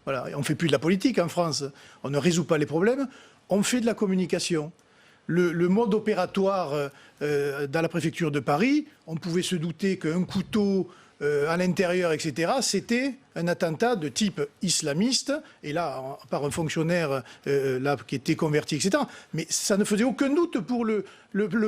Voilà. On ne fait plus de la politique en France, on ne résout pas les problèmes, on fait de la communication. le mode opératoire dans la préfecture de Paris, on pouvait se douter qu'un couteau à l'intérieur, etc., c'était un attentat de type islamiste, et là, par un fonctionnaire là, qui était converti, etc. Mais ça ne faisait aucun doute pour le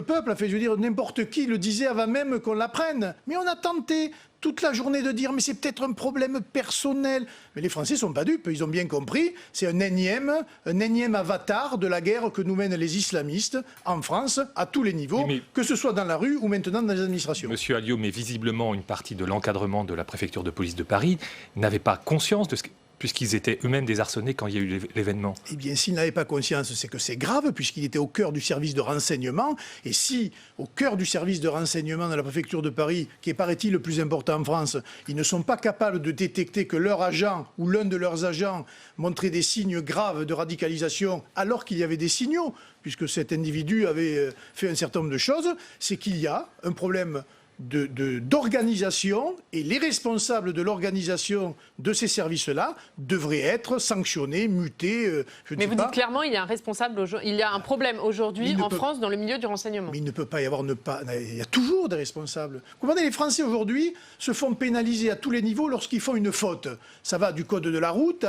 peuple. Enfin, je veux dire, n'importe qui le disait avant même qu'on l'apprenne. Mais on a tenté toute la journée de dire, mais c'est peut-être un problème personnel. Mais les Français ne sont pas dupes, ils ont bien compris. C'est un énième avatar de la guerre que nous mènent les islamistes en France, à tous les niveaux, que ce soit dans la rue ou maintenant dans les administrations. Monsieur Alliot, mais visiblement, une partie de l'encadrement de la préfecture de police de Paris n'avait pas conscience de ce puisqu'ils étaient eux-mêmes désarçonnés quand il y a eu l'événement. Eh bien, s'ils n'avaient pas conscience, c'est que c'est grave, puisqu'il était au cœur du service de renseignement. Et si, au cœur du service de renseignement de la préfecture de Paris, qui est, paraît-il, le plus important en France, ils ne sont pas capables de détecter que leur agent ou l'un de leurs agents montrait des signes graves de radicalisation, alors qu'il y avait des signaux, puisque cet individu avait fait un certain nombre de choses, c'est qu'il y a un problème d'organisation, et les responsables de l'organisation de ces services-là devraient être sanctionnés, mutés. Mais vous dites clairement il y a un responsable, il y a un problème aujourd'hui en France dans le milieu du renseignement. Mais il ne peut pas y avoir il y a toujours des responsables. Vous comprenez, les Français aujourd'hui se font pénaliser à tous les niveaux lorsqu'ils font une faute. Ça va du code de la route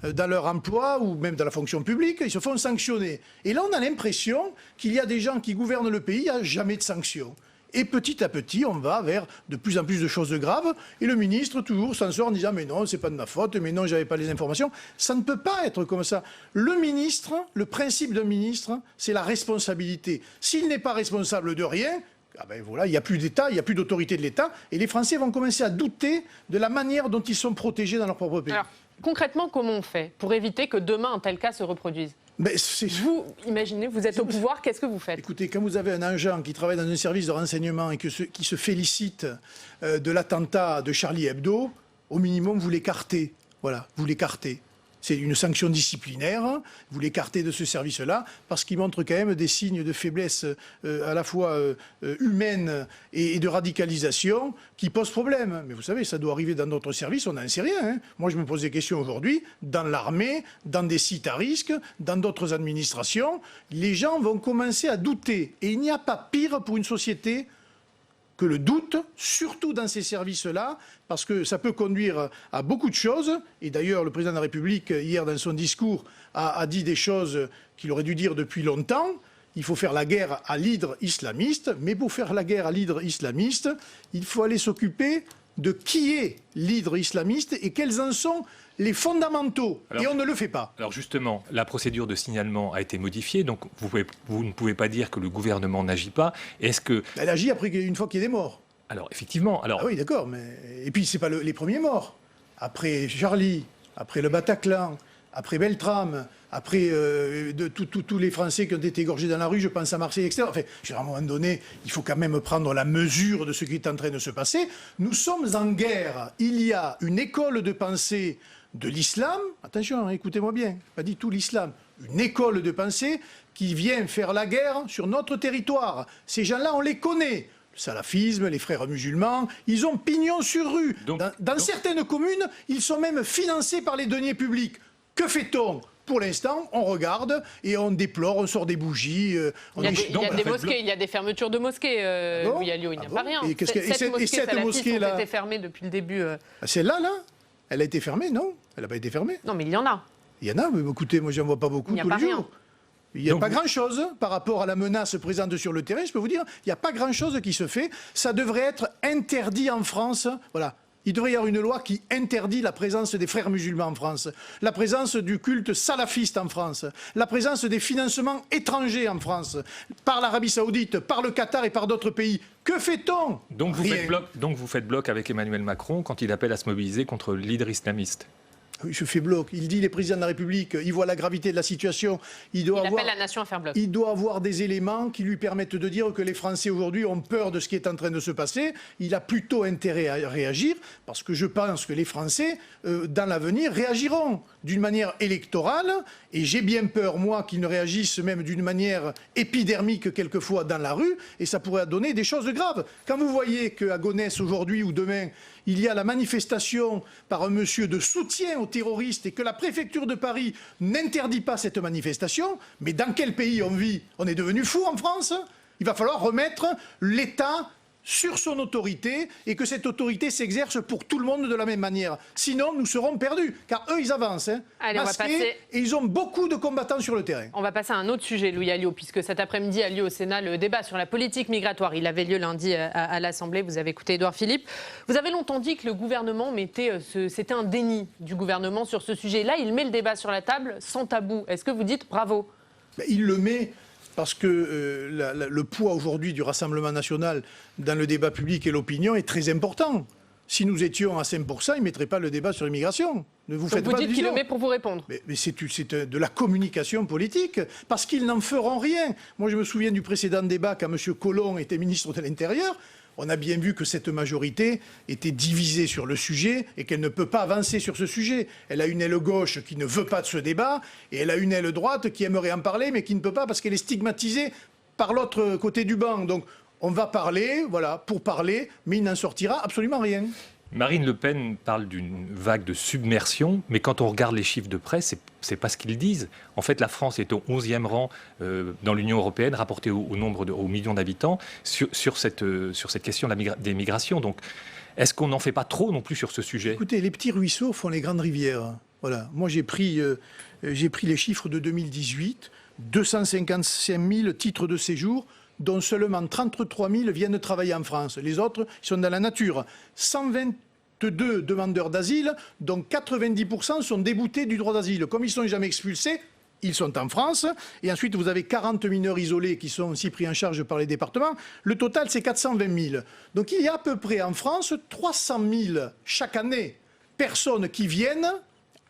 dans leur emploi ou même dans la fonction publique, ils se font sanctionner. Et là, on a l'impression qu'il y a des gens qui gouvernent le pays, il n'y a jamais de sanctions. Et petit à petit, on va vers de plus en plus de choses graves. Et le ministre, toujours, s'en sort en disant « mais non, c'est pas de ma faute, mais non, j'avais pas les informations ». Ça ne peut pas être comme ça. Le ministre, le principe d'un ministre, c'est la responsabilité. S'il n'est pas responsable de rien, ah ben voilà, il n'y a plus d'État, il n'y a plus d'autorité de l'État. Et les Français vont commencer à douter de la manière dont ils sont protégés dans leur propre pays. Alors, concrètement, comment on fait pour éviter que demain un tel cas se reproduise ? Vous, imaginez, vous êtes au pouvoir, qu'est-ce que vous faites ? Écoutez, quand vous avez un agent qui travaille dans un service de renseignement et qui se félicite de l'attentat de Charlie Hebdo, au minimum, vous l'écartez. Voilà, vous l'écartez. C'est une sanction disciplinaire, vous l'écartez de ce service-là, parce qu'il montre quand même des signes de faiblesse à la fois humaine et de radicalisation qui posent problème. Mais vous savez, ça doit arriver dans d'autres services, on n'en sait rien. Hein. Moi, je me pose des questions aujourd'hui, dans l'armée, dans des sites à risque, dans d'autres administrations, les gens vont commencer à douter. Et il n'y a pas pire pour une société que le doute, surtout dans ces services-là, parce que ça peut conduire à beaucoup de choses. Et d'ailleurs, le président de la République, hier, dans son discours, a dit des choses qu'il aurait dû dire depuis longtemps. Il faut faire la guerre à l'hydre islamiste, mais pour faire la guerre à l'hydre islamiste, il faut aller s'occuper de qui est l'hydre islamiste et quels en sont les fondamentaux. Alors, et on ne le fait pas. Alors justement, la procédure de signalement a été modifiée, donc vous ne pouvez pas dire que le gouvernement n'agit pas. Est-ce que... Elle agit après une fois qu'il est mort. Alors effectivement... Ah oui, d'accord, mais... Et puis c'est pas les premiers morts. Après Charlie, après le Bataclan, après Beltrame, après tous les Français qui ont été égorgés dans la rue, je pense à Marseille, etc. Enfin, à un moment donné, il faut quand même prendre la mesure de ce qui est en train de se passer. Nous sommes en guerre. Il y a une école de pensée de l'islam, attention, écoutez-moi bien, pas dit tout l'islam, une école de pensée qui vient faire la guerre sur notre territoire. Ces gens-là, on les connaît. Le salafisme, les frères musulmans, ils ont pignon sur rue. Dans certaines communes, ils sont même financés par les deniers publics. Que fait-on ? Pour l'instant, on regarde et on déplore, on sort des bougies. Il y a des mosquées, il y a des fermetures de mosquées, Louis Alliot, il n'y a pas rien. Et cette mosquée-là ont été fermées depuis le début. Celle-là, elle a été fermée, non ? Elle n'a pas été fermée. Non, mais il y en a. Il y en a, mais écoutez, moi, j'en vois pas beaucoup tous les jours. Il n'y a pas grand-chose par rapport à la menace présente sur le terrain. Je peux vous dire, il n'y a pas grand-chose qui se fait. Ça devrait être interdit en France. Voilà. Il devrait y avoir une loi qui interdit la présence des frères musulmans en France, la présence du culte salafiste en France, la présence des financements étrangers en France, par l'Arabie Saoudite, par le Qatar et par d'autres pays. Que fait-on ? Donc vous faites bloc avec Emmanuel Macron quand il appelle à se mobiliser contre l'hydre islamiste ? Oui, je fais bloc. Il dit, les présidents de la République, il voit la gravité de la situation. Il appelle la nation à faire bloc. Il doit avoir des éléments qui lui permettent de dire que les Français aujourd'hui ont peur de ce qui est en train de se passer. Il a plutôt intérêt à réagir, parce que je pense que les Français, dans l'avenir, réagiront d'une manière électorale. Et j'ai bien peur, moi, qu'ils ne réagissent même d'une manière épidermique quelquefois dans la rue. Et ça pourrait donner des choses graves. Quand vous voyez qu'à Gonesse, aujourd'hui ou demain, il y a la manifestation par un monsieur de soutien aux terroristes et que la préfecture de Paris n'interdit pas cette manifestation, mais dans quel pays on vit? On est devenu fou en France? Il va falloir remettre l'État sur son autorité et que cette autorité s'exerce pour tout le monde de la même manière. Sinon, nous serons perdus, car eux, ils avancent, Allez, masqués, on va passer... et ils ont beaucoup de combattants sur le terrain. On va passer à un autre sujet, Louis Alliot, puisque cet après-midi a lieu au Sénat le débat sur la politique migratoire. Il avait lieu lundi à l'Assemblée, vous avez écouté Édouard Philippe. Vous avez longtemps dit que le gouvernement c'était un déni du gouvernement sur ce sujet. Là, il met le débat sur la table sans tabou. Est-ce que vous dites bravo? Il le met... parce que le poids aujourd'hui du Rassemblement national dans le débat public et l'opinion est très important. Si nous étions à 5%, il ne mettrait pas le débat sur l'immigration. Ne vous faites pas vous dites qu'il le met pour vous répondre. Mais c'est de la communication politique, parce qu'ils n'en feront rien. Moi, je me souviens du précédent débat quand M. Collomb était ministre de l'Intérieur. On a bien vu que cette majorité était divisée sur le sujet et qu'elle ne peut pas avancer sur ce sujet. Elle a une aile gauche qui ne veut pas de ce débat et elle a une aile droite qui aimerait en parler mais qui ne peut pas parce qu'elle est stigmatisée par l'autre côté du banc. Donc on va parler, voilà, pour parler, mais il n'en sortira absolument rien. Marine Le Pen parle d'une vague de submersion, mais quand on regarde les chiffres de presse, c'est pas ce qu'ils disent. En fait, la France est au 11e rang dans l'Union européenne, rapporté au million d'habitants, sur cette question des migrations. Donc, est-ce qu'on n'en fait pas trop non plus sur ce sujet? Écoutez, les petits ruisseaux font les grandes rivières. Voilà. Moi, j'ai pris les chiffres de 2018, 255 000 titres de séjour, dont seulement 33 000 viennent travailler en France. Les autres sont dans la nature. 122 demandeurs d'asile, dont 90% sont déboutés du droit d'asile. Comme ils ne sont jamais expulsés, ils sont en France. Et ensuite, vous avez 40 mineurs isolés qui sont aussi pris en charge par les départements. Le total, c'est 420 000. Donc il y a à peu près en France 300 000 chaque année personnes qui viennent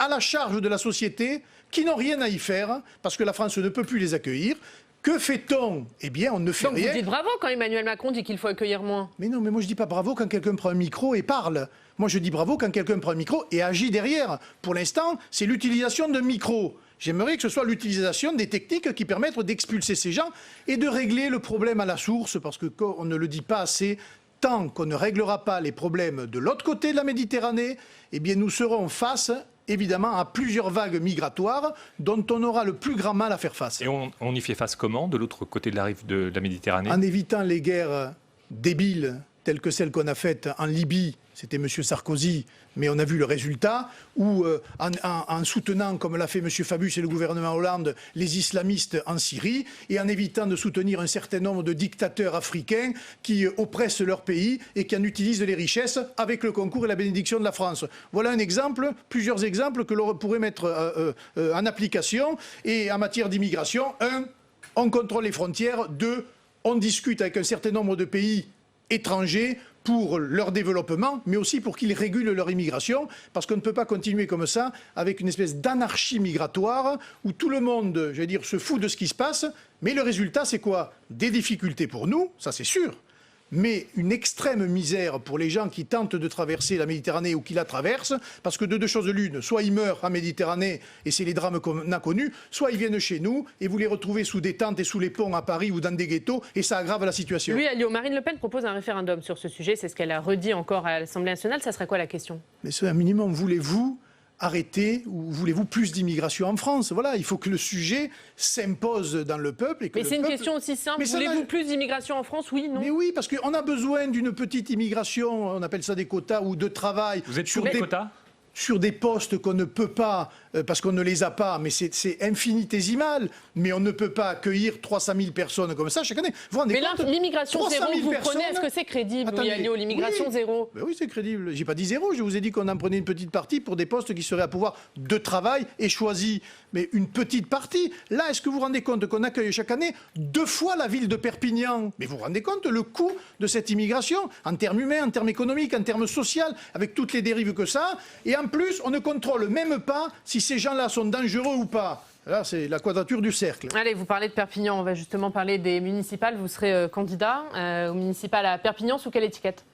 à la charge de la société, qui n'ont rien à y faire, parce que la France ne peut plus les accueillir. Que fait-on? Eh bien, on ne fait rien. Donc vous dites bravo quand Emmanuel Macron dit qu'il faut accueillir moins. Mais non, mais moi je dis pas bravo quand quelqu'un prend un micro et parle. Moi je dis bravo quand quelqu'un prend un micro et agit derrière. Pour l'instant, c'est l'utilisation d'un micro. J'aimerais que ce soit l'utilisation des techniques qui permettent d'expulser ces gens et de régler le problème à la source, parce que on ne le dit pas assez, tant qu'on ne réglera pas les problèmes de l'autre côté de la Méditerranée, eh bien nous serons face évidemment à plusieurs vagues migratoires dont on aura le plus grand mal à faire face. Et on y fait face comment, de l'autre côté de la rive de la Méditerranée? En évitant les guerres débiles telles que celles qu'on a faites en Libye, c'était M. Sarkozy, mais on a vu le résultat, ou en soutenant, comme l'a fait M. Fabius et le gouvernement Hollande, les islamistes en Syrie, et en évitant de soutenir un certain nombre de dictateurs africains qui oppressent leur pays et qui en utilisent les richesses avec le concours et la bénédiction de la France. Voilà un exemple, plusieurs exemples que l'on pourrait mettre en application. Et en matière d'immigration, 1, on contrôle les frontières, 2, on discute avec un certain nombre de pays étrangers pour leur développement, mais aussi pour qu'ils régulent leur immigration, parce qu'on ne peut pas continuer comme ça, avec une espèce d'anarchie migratoire, où tout le monde, je vais dire, se fout de ce qui se passe, mais le résultat, c'est quoi? Des difficultés pour nous, ça c'est sûr, mais une extrême misère pour les gens qui tentent de traverser la Méditerranée ou qui la traversent, parce que de deux choses l'une, soit ils meurent en Méditerranée, et c'est les drames qu'on a connus, soit ils viennent chez nous, et vous les retrouvez sous des tentes et sous les ponts à Paris ou dans des ghettos, et ça aggrave la situation. Lui, Alliot, Marine Le Pen propose un référendum sur ce sujet, c'est ce qu'elle a redit encore à l'Assemblée nationale, ça serait quoi la question? Mais c'est un minimum, voulez-vous arrêter ou voulez-vous plus d'immigration en France? Voilà, il faut que le sujet s'impose dans le peuple. Et que mais c'est une question aussi simple, voulez-vous plus d'immigration en France? Oui, non? Mais oui, parce qu'on a besoin d'une petite immigration, on appelle ça des quotas ou de travail. Vous êtes sur des quotas? Sur des postes qu'on ne peut pas, parce qu'on ne les a pas, mais c'est infinitésimal, mais on ne peut pas accueillir 300 000 personnes comme ça chaque année. Vous vous rendez compte? Mais l'immigration zéro, vous prenez, est-ce que c'est crédible? Attendez, Alliot, l'immigration zéro? Ben oui, c'est crédible. J'ai pas dit zéro, je vous ai dit qu'on en prenait une petite partie pour des postes qui seraient à pouvoir de travail et choisis. Mais une petite partie. Là, est-ce que vous vous rendez compte qu'on accueille chaque année 2 fois la ville de Perpignan? Mais vous vous rendez compte le coût de cette immigration, en termes humains, en termes économiques, en termes sociaux, avec toutes les dérives que ça a. Et en plus, on ne contrôle même pas si ces gens-là sont dangereux ou pas. Là, c'est la quadrature du cercle. Allez, vous parlez de Perpignan, on va justement parler des municipales. Vous serez candidat aux municipales à Perpignan, sous quelle étiquette?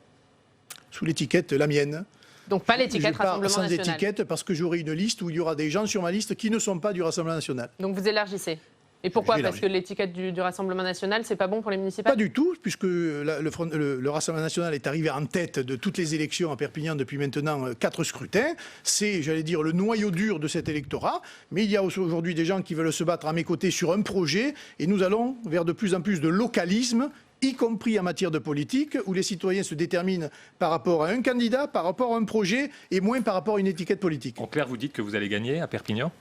Sous l'étiquette, la mienne. Donc pas l'étiquette Rassemblement sans National. étiquette, parce que j'aurai une liste où il y aura des gens sur ma liste qui ne sont pas du Rassemblement National. Donc vous élargissez? Et pourquoi? Parce que l'étiquette du Rassemblement national, c'est pas bon pour les municipales? Pas du tout, puisque le Rassemblement national est arrivé en tête de toutes les élections à Perpignan depuis maintenant 4 scrutins. C'est, j'allais dire, le noyau dur de cet électorat. Mais il y a aujourd'hui des gens qui veulent se battre à mes côtés sur un projet, et nous allons vers de plus en plus de localisme, y compris en matière de politique, où les citoyens se déterminent par rapport à un candidat, par rapport à un projet, et moins par rapport à une étiquette politique. En clair, vous dites que vous allez gagner à Perpignan?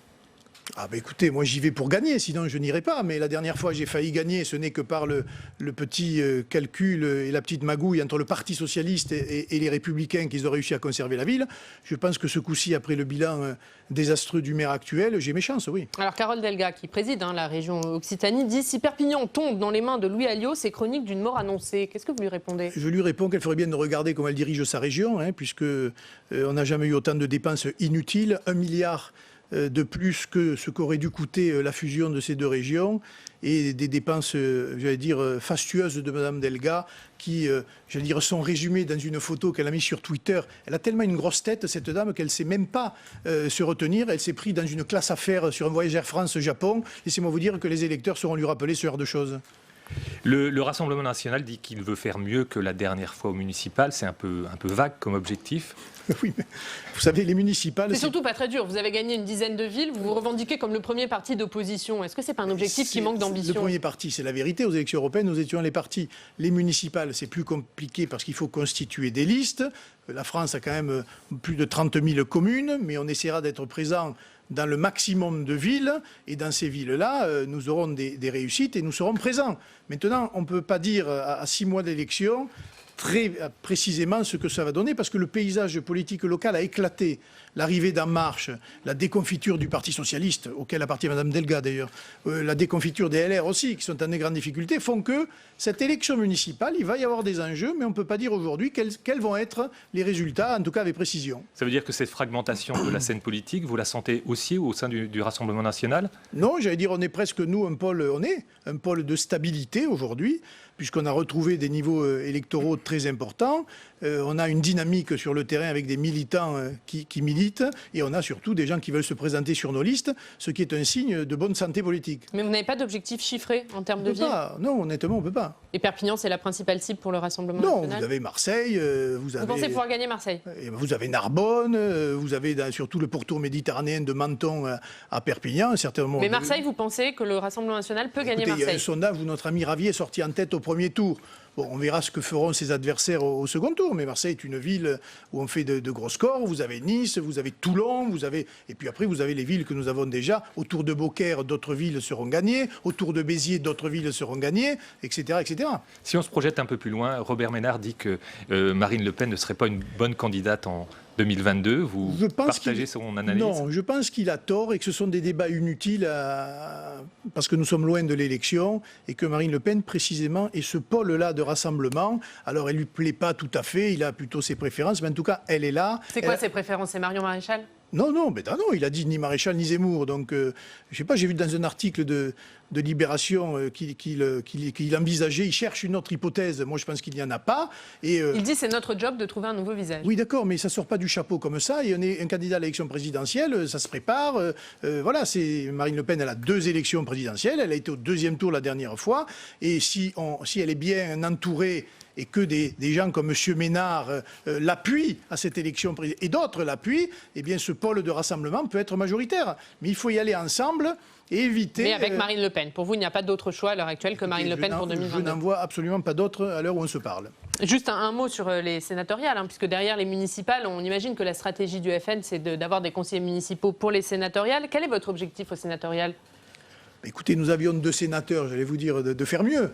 Ah ben écoutez, moi j'y vais pour gagner, sinon je n'irai pas. Mais la dernière fois j'ai failli gagner, ce n'est que par le petit calcul et la petite magouille entre le Parti socialiste et les Républicains qu'ils ont réussi à conserver la ville. Je pense que ce coup-ci, après le bilan désastreux du maire actuel, j'ai mes chances, oui. Alors Carole Delga, qui préside la région Occitanie, dit « Si Perpignan tombe dans les mains de Louis Alliot, c'est chronique d'une mort annoncée ». Qu'est-ce que vous lui répondez? Je lui réponds qu'elle ferait bien de regarder comment elle dirige sa région, puisque on n'a jamais eu autant de dépenses inutiles, 1 milliard de plus que ce qu'aurait dû coûter la fusion de ces deux régions, et des dépenses, j'allais dire, fastueuses de Mme Delga, qui, j'allais dire, sont résumées dans une photo qu'elle a mise sur Twitter. Elle a tellement une grosse tête, cette dame, qu'elle ne sait même pas se retenir. Elle s'est prise dans une classe affaires sur un voyage Air France-Japon. Laissez-moi vous dire que les électeurs sauront lui rappeler ce genre de choses. Le Rassemblement national dit qu'il veut faire mieux que la dernière fois au municipal. C'est un peu vague comme objectif. Oui, mais vous savez, les municipales... C'est surtout pas très dur. Vous avez gagné une dizaine de villes. Vous vous revendiquez comme le premier parti d'opposition. Est-ce que c'est pas un objectif qui manque d'ambition? Le premier parti, c'est la vérité. Aux élections européennes, nous étions les partis. Les municipales, c'est plus compliqué parce qu'il faut constituer des listes. La France a quand même plus de 30 000 communes, mais on essaiera d'être présent dans le maximum de villes, et dans ces villes-là, nous aurons des réussites et nous serons présents. Maintenant, on ne peut pas dire à 6 mois d'élection très précisément ce que ça va donner, parce que le paysage politique local a éclaté. L'arrivée d'En Marche, la déconfiture du Parti socialiste, auquel appartient Mme Delga d'ailleurs, la déconfiture des LR aussi, qui sont en grande difficulté, font que cette élection municipale, il va y avoir des enjeux, mais on ne peut pas dire aujourd'hui quels vont être les résultats, en tout cas avec précision. Ça veut dire que cette fragmentation de la scène politique, vous la sentez aussi au sein du Rassemblement national? Non, j'allais dire, on est presque, nous, un pôle de stabilité aujourd'hui, puisqu'on a retrouvé des niveaux électoraux très importants. On a une dynamique sur le terrain avec des militants qui militent, et on a surtout des gens qui veulent se présenter sur nos listes, ce qui est un signe de bonne santé politique. Mais vous n'avez pas d'objectif chiffré en termes de ville? Non, honnêtement, on ne peut pas. Et Perpignan, c'est la principale cible pour le Rassemblement national? Non, vous avez Marseille, vous pensez pouvoir gagner Marseille? Vous avez Narbonne, vous avez surtout le pourtour méditerranéen de Menton à Perpignan, certainement. Mais Marseille, vous pensez que le Rassemblement national peut gagner Marseille? Il y a un sondage où notre ami Ravier est sorti en tête au premier tour. Bon, on verra ce que feront ses adversaires au second tour, mais Marseille est une ville où on fait de gros scores. Vous avez Nice, vous avez Toulon, et puis après vous avez les villes que nous avons déjà. Autour de Beaucaire, d'autres villes seront gagnées. Autour de Béziers, d'autres villes seront gagnées, etc., etc. Si on se projette un peu plus loin, Robert Ménard dit que Marine Le Pen ne serait pas une bonne candidate en 2022. Vous partagez son analyse? Non, je pense qu'il a tort et que ce sont des débats inutiles parce que nous sommes loin de l'élection et que Marine Le Pen, précisément, est ce pôle-là de rassemblement. Alors, elle ne lui plaît pas tout à fait, il a plutôt ses préférences, mais en tout cas, elle est là. C'est quoi ses préférences? C'est Marion Maréchal? Non, il a dit ni Maréchal ni Zemmour. Donc, je sais pas, j'ai vu dans un article de Libération qu'il envisageait, il cherche une autre hypothèse. Moi, je pense qu'il n'y en a pas. Il dit c'est notre job de trouver un nouveau visage. Oui, d'accord, mais ça sort pas du chapeau comme ça. Et on est un candidat à l'élection présidentielle, ça se prépare. Voilà, Marine Le Pen, elle a 2 élections présidentielles. Elle a été au 2e tour la dernière fois. Et si elle est bien entourée et que des gens comme M. Ménard l'appuient à cette élection et d'autres l'appuient, eh bien ce pôle de rassemblement peut être majoritaire. Mais il faut y aller ensemble et éviter... Mais avec Marine Le Pen. Pour vous, il n'y a pas d'autre choix à l'heure actuelle que Marine Le Pen pour 2022? Je n'en vois absolument pas d'autre à l'heure où on se parle. Juste un mot sur les sénatoriales, puisque derrière les municipales, on imagine que la stratégie du FN, c'est d'avoir des conseillers municipaux pour les sénatoriales. Quel est votre objectif aux sénatoriales? Écoutez, nous avions 2 sénateurs, j'allais vous dire de faire mieux.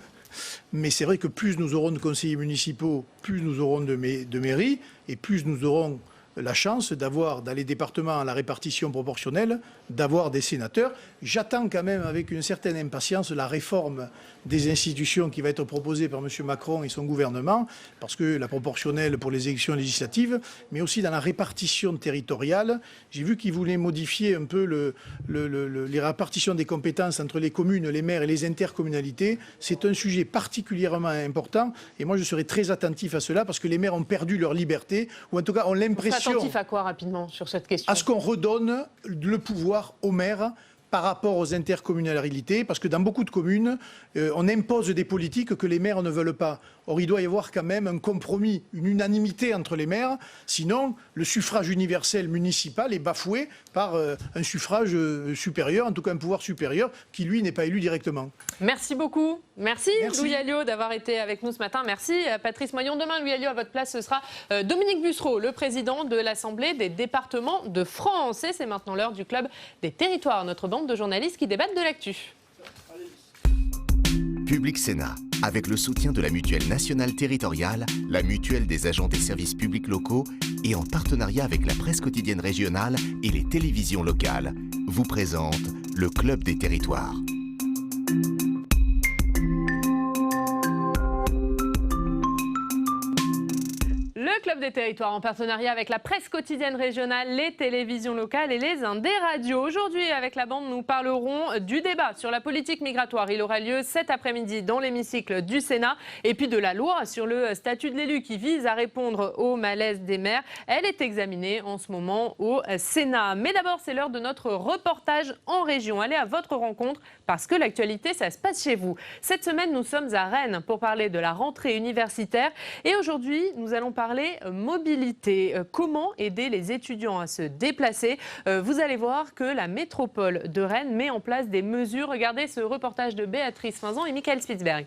Mais c'est vrai que plus nous aurons de conseillers municipaux, plus nous aurons de mairies, et plus nous aurons la chance d'avoir, dans les départements à la répartition proportionnelle, d'avoir des sénateurs. J'attends quand même avec une certaine impatience la réforme des institutions qui va être proposée par M. Macron et son gouvernement, parce que la proportionnelle pour les élections législatives, mais aussi dans la répartition territoriale. J'ai vu qu'ils voulaient modifier un peu les répartitions des compétences entre les communes, les maires et les intercommunalités. C'est un sujet particulièrement important, et moi je serai très attentif à cela, parce que les maires ont perdu leur liberté, ou en tout cas ont l'impression... Attentif à quoi rapidement sur cette question? À ce qu'on redonne le pouvoir aux maires par rapport aux intercommunalités, parce que dans beaucoup de communes, on impose des politiques que les maires ne veulent pas. Or, il doit y avoir quand même un compromis, une unanimité entre les maires, sinon le suffrage universel municipal est bafoué par un suffrage supérieur, en tout cas un pouvoir supérieur, qui lui n'est pas élu directement. Merci beaucoup. Merci. Louis Alliot d'avoir été avec nous ce matin. Merci Patrice Moyon. Demain, Louis Alliot, à votre place, ce sera Dominique Bussereau, le président de l'Assemblée des départements de France. Et c'est maintenant l'heure du Club des territoires, notre bande de journalistes qui débattent de l'actu. Public Sénat, avec le soutien de la Mutuelle nationale territoriale, la Mutuelle des agents des services publics locaux et en partenariat avec la presse quotidienne régionale et les télévisions locales, vous présente le Club des territoires. Le Club des territoires en partenariat avec la presse quotidienne régionale, les télévisions locales et les Indés radios. Aujourd'hui, avec la bande, nous parlerons du débat sur la politique migratoire. Il aura lieu cet après-midi dans l'hémicycle du Sénat. Et puis de la loi sur le statut de l'élu qui vise à répondre au malaise des maires. Elle est examinée en ce moment au Sénat. Mais d'abord, c'est l'heure de notre reportage en région. Allez à votre rencontre parce que l'actualité, ça se passe chez vous. Cette semaine, nous sommes à Rennes pour parler de la rentrée universitaire. Et aujourd'hui, nous allons parler mobilité. Comment aider les étudiants à se déplacer? Vous allez voir que la métropole de Rennes met en place des mesures. Regardez ce reportage de Béatrice Finzan et Michael Spitzberg.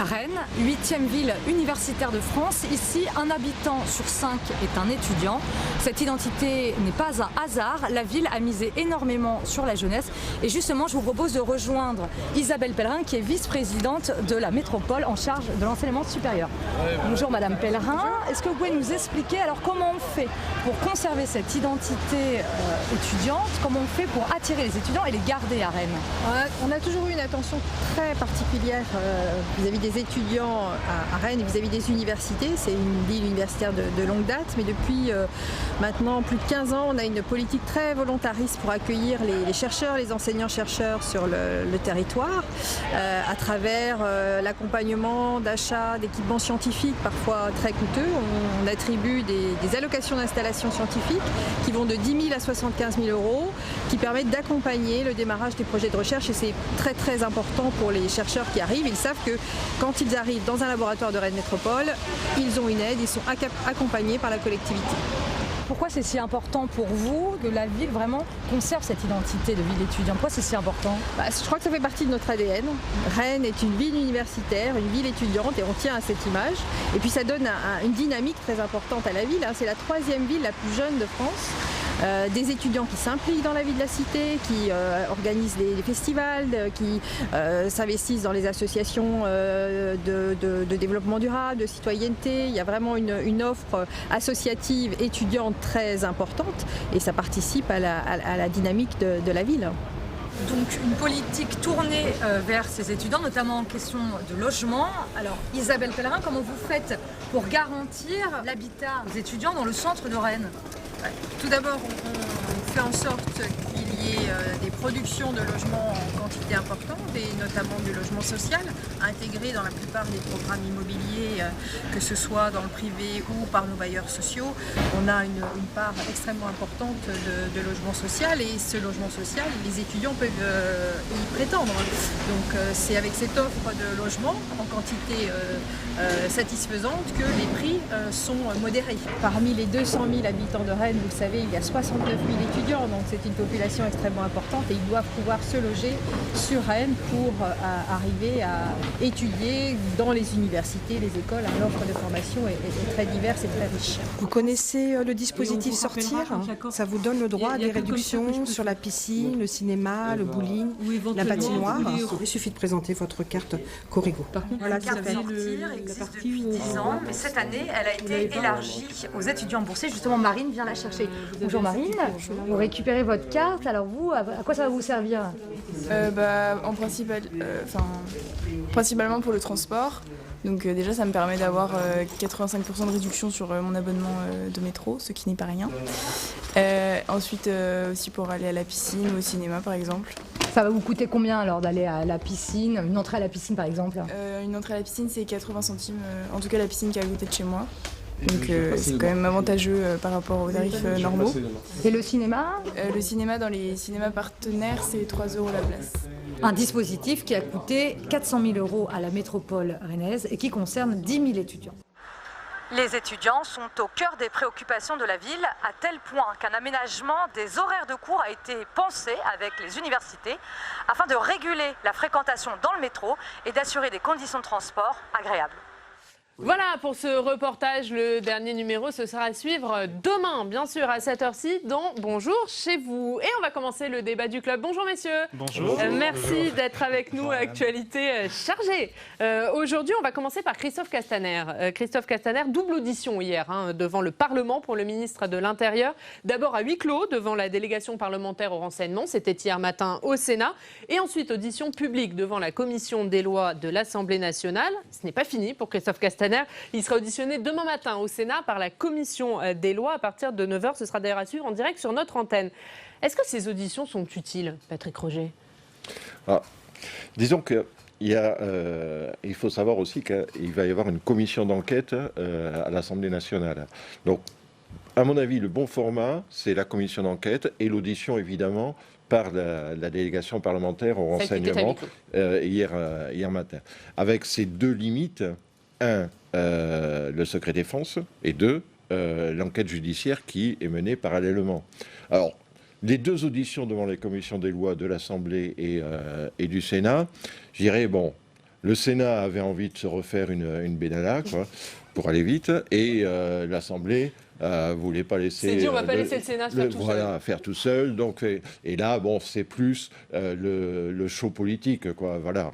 Rennes, 8e ville universitaire de France. Ici, un habitant sur 5 est un étudiant. Cette identité n'est pas un hasard. La ville a misé énormément sur la jeunesse. Et justement, je vous propose de rejoindre Isabelle Pellerin, qui est vice-présidente de la métropole en charge de l'enseignement supérieur. Bonjour Madame Pellerin. Est-ce que vous pouvez nous expliquer alors comment on fait pour conserver cette identité étudiante? Comment on fait pour attirer les étudiants et les garder à Rennes? On a toujours eu une attention très particulière vis-à-vis des étudiants à Rennes et vis-à-vis des universités. C'est une ville universitaire de longue date, mais depuis maintenant plus de 15 ans, on a une politique très volontariste pour accueillir les chercheurs, les enseignants-chercheurs sur le territoire, à travers l'accompagnement d'achat d'équipements scientifiques, parfois très coûteux. On attribue des allocations d'installation scientifique qui vont de 10 000 à 75 000 euros, qui permettent d'accompagner le démarrage des projets de recherche, et c'est très très important pour les chercheurs qui arrivent. Ils savent que quand ils arrivent dans un laboratoire de Rennes Métropole, ils ont une aide, ils sont accompagnés par la collectivité. Pourquoi c'est si important pour vous que la ville vraiment conserve cette identité de ville étudiante? Pourquoi c'est si important? Je crois que ça fait partie de notre ADN. Rennes est une ville universitaire, une ville étudiante, et on tient à cette image. Et puis ça donne une dynamique très importante à la ville. C'est la 3e ville la plus jeune de France. Des étudiants qui s'impliquent dans la vie de la cité, qui organisent des festivals, qui s'investissent dans les associations de développement durable, de citoyenneté. Il y a vraiment une offre associative étudiante très importante, et ça participe à la dynamique de la ville. Donc une politique tournée vers ces étudiants, notamment en question de logement. Alors Isabelle Pellerin, comment vous faites pour garantir l'habitat aux étudiants dans le centre de Rennes? Tout d'abord, on fait en sorte qu'il y ait des productions de logements en quantité importante, et notamment du logement social, intégré dans la plupart des programmes immobiliers, que ce soit dans le privé ou par nos bailleurs sociaux. On a une part extrêmement importante de logement social, et ce logement social, les étudiants peuvent y prétendre. Donc c'est avec cette offre de logement en quantité satisfaisante que les prix sont modérés. Parmi les 200 000 habitants de Rennes, vous le savez, il y a 69 000 étudiants, donc c'est une population extrêmement importante, et ils doivent pouvoir se loger sur Rennes pour arriver à étudier dans les universités, les écoles. L'offre de formation est très diverse et très riche. Vous connaissez le dispositif Sortir? Ça vous donne le droit à des réductions sur la piscine, le cinéma, le bowling, la patinoire. Il suffit de présenter votre carte Corrigo. La carte Sortir existe depuis 10 ans, mais cette année, elle a été élargie aux étudiants boursiers. Justement, Marine vient la chercher. Bonjour Marine, vous récupérez votre carte. Alors vous, à quoi ça va vous servir? En principalement pour le transport, Donc déjà, ça me permet d'avoir 85% de réduction sur mon abonnement de métro, ce qui n'est pas rien. Ensuite, aussi pour aller à la piscine ou au cinéma, par exemple. Ça va vous coûter combien alors d'aller à la piscine, une entrée à la piscine par exemple? Une entrée à la piscine, c'est 80 centimes, en tout cas la piscine qui est à côté de chez moi. Donc c'est quand même avantageux par rapport aux tarifs normaux. Et le cinéma? Le cinéma, dans les cinémas partenaires, c'est 3 € la place. Un dispositif qui a coûté 400 000 € à la métropole rennaise et qui concerne 10 000 étudiants. Les étudiants sont au cœur des préoccupations de la ville, à tel point qu'un aménagement des horaires de cours a été pensé avec les universités afin de réguler la fréquentation dans le métro et d'assurer des conditions de transport agréables. Voilà pour ce reportage, le dernier numéro, ce sera à suivre demain, bien sûr, à cette heure-ci, dans Bonjour chez vous. Et on va commencer le débat du club. Bonjour messieurs. Bonjour. Merci d'être avec nous, actualité chargée. Aujourd'hui, on va commencer par Christophe Castaner. Christophe Castaner, double audition hier devant le Parlement pour le ministre de l'Intérieur. D'abord à huis clos devant la délégation parlementaire au renseignement, c'était hier matin au Sénat. Et ensuite audition publique devant la commission des lois de l'Assemblée nationale. Ce n'est pas fini pour Christophe Castaner. Il sera auditionné demain matin au Sénat par la commission des lois à partir de 9h. Ce sera d'ailleurs à suivre en direct sur notre antenne. Est-ce que ces auditions sont utiles, Patrick Roger? Disons qu'il il faut savoir aussi qu'il va y avoir une commission d'enquête à l'Assemblée nationale. Donc, à mon avis, le bon format, c'est la commission d'enquête et l'audition, évidemment, par la délégation parlementaire au renseignement hier matin. Avec ces deux limites, un, le secret défense, et deux, l'enquête judiciaire qui est menée parallèlement. Alors, les deux auditions devant les commissions des lois de l'Assemblée et du Sénat, je dirais, bon, le Sénat avait envie de se refaire une Benalla, quoi, pour aller vite, et l'Assemblée voulait pas laisser... C'est dit, on va pas laisser le Sénat faire tout seul. Voilà, faire tout seul. Donc, et là, bon, c'est plus le show politique, quoi, voilà.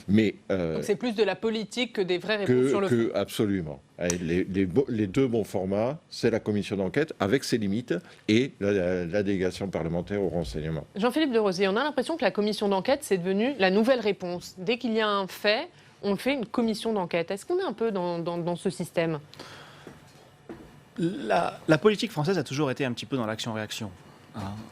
Mais... donc c'est plus de la politique que des vraies réponses sur le fond. Absolument. Les deux bons formats, c'est la commission d'enquête avec ses limites et la délégation parlementaire au renseignement. Jean-Philippe Derosier, on a l'impression que la commission d'enquête, c'est devenu la nouvelle réponse. Dès qu'il y a un fait, on fait une commission d'enquête. Est-ce qu'on est un peu dans ce système ? La politique française a toujours été un petit peu dans l'action-réaction.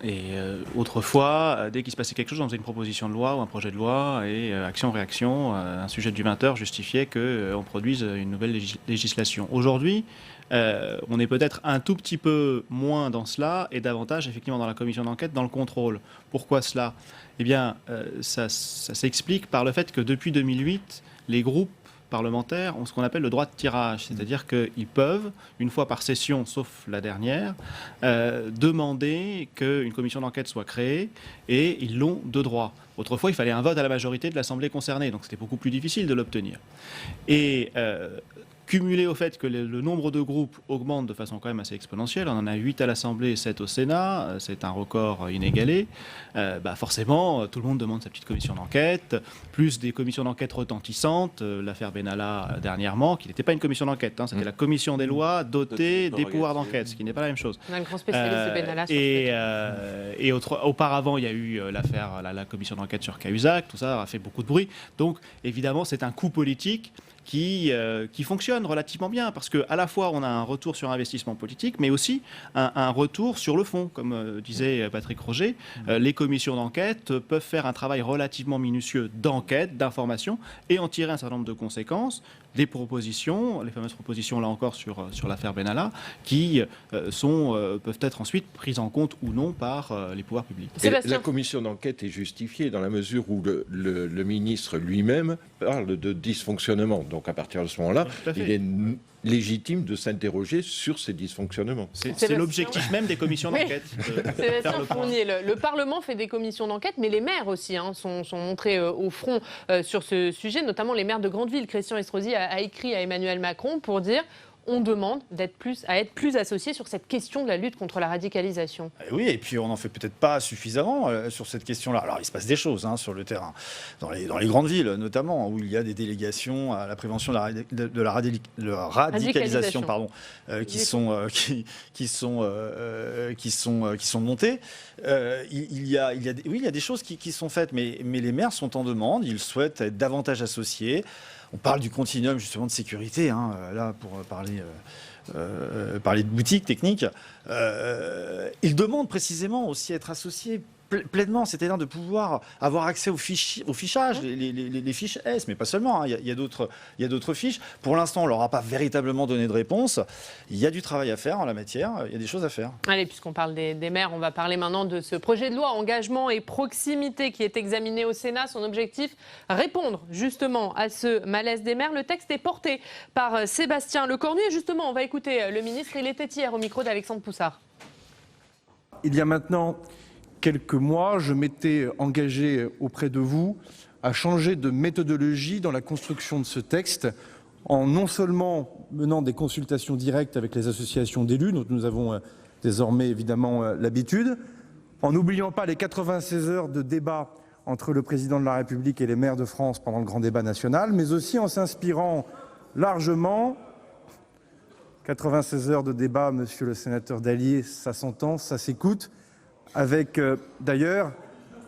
Et autrefois, dès qu'il se passait quelque chose, on faisait une proposition de loi ou un projet de loi, et action-réaction, un sujet du 20h justifiait qu'on produise une nouvelle législation. Aujourd'hui, on est peut-être un tout petit peu moins dans cela et davantage effectivement dans la commission d'enquête, dans le contrôle. Pourquoi cela ? Eh bien, ça s'explique par le fait que depuis 2008, les groupes parlementaires ont ce qu'on appelle le droit de tirage, c'est-à-dire qu'ils peuvent, une fois par session, sauf la dernière, demander qu'une commission d'enquête soit créée, et ils l'ont de droit. Autrefois, il fallait un vote à la majorité de l'Assemblée concernée, donc c'était beaucoup plus difficile de l'obtenir. Et cumulé au fait que le nombre de groupes augmente de façon quand même assez exponentielle, on en a 8 à l'Assemblée et 7 au Sénat, c'est un record inégalé, forcément tout le monde demande sa petite commission d'enquête, plus des commissions d'enquête retentissantes, l'affaire Benalla dernièrement, qui n'était pas une commission d'enquête, c'était la commission des lois dotée des pouvoirs d'enquête, ce qui n'est pas la même chose. On a le grand spécialiste de Benalla sur auparavant, il y a eu l'affaire, la commission d'enquête sur Cahuzac, tout ça a fait beaucoup de bruit, donc évidemment c'est un coup politique qui fonctionne relativement bien, parce qu'à la fois on a un retour sur investissement politique, mais aussi un retour sur le fond, comme disait Patrick Roger. Les commissions d'enquête peuvent faire un travail relativement minutieux d'enquête, d'information, et en tirer un certain nombre de conséquences, des propositions, les fameuses propositions là encore sur l'affaire Benalla, qui peuvent être ensuite prises en compte ou non par les pouvoirs publics. La commission d'enquête est justifiée dans la mesure où le ministre lui-même parle de dysfonctionnement. Donc à partir de ce moment-là, il est légitime de s'interroger sur ces dysfonctionnements. C'est l'objectif même des commissions d'enquête. Sébastien Fournier, le Parlement fait des commissions d'enquête, mais les maires aussi sont montrés au front sur ce sujet, notamment les maires de grandes villes. Christian Estrosi a écrit à Emmanuel Macron pour dire on demande à être plus associés sur cette question de la lutte contre la radicalisation. Oui, et puis on n'en fait peut-être pas suffisamment sur cette question-là. Alors il se passe des choses sur le terrain, dans les grandes villes notamment, où il y a des délégations à la prévention de la radicalisation, qui sont montées. Il y a des choses qui sont faites, mais les maires sont en demande, ils souhaitent être davantage associés. on parle du continuum justement de sécurité, hein, là pour parler de boutiques techniques. Il demande précisément aussi à être associé pleinement, c'est-à-dire de pouvoir avoir accès au fichage, les fiches S, mais pas seulement, hein, il y a d'autres fiches. Pour l'instant, on ne leur a pas véritablement donné de réponse. Il y a du travail à faire en la matière, il y a des choses à faire. Allez, puisqu'on parle des maires, on va parler maintenant de ce projet de loi engagement et proximité qui est examiné au Sénat. Son objectif, répondre justement à ce malaise des maires. Le texte est porté par Sébastien Lecornu et justement, on va écouter le ministre. Il était hier au micro d'Alexandre Poussard. Il y a maintenant quelques mois, je m'étais engagé auprès de vous à changer de méthodologie dans la construction de ce texte, en non seulement menant des consultations directes avec les associations d'élus, dont nous avons désormais évidemment l'habitude, en n'oubliant pas les 96 heures de débat entre le président de la République et les maires de France pendant le grand débat national, mais aussi en s'inspirant largement, 96 heures de débat, monsieur le sénateur Dallier, ça s'entend, ça s'écoute, avec d'ailleurs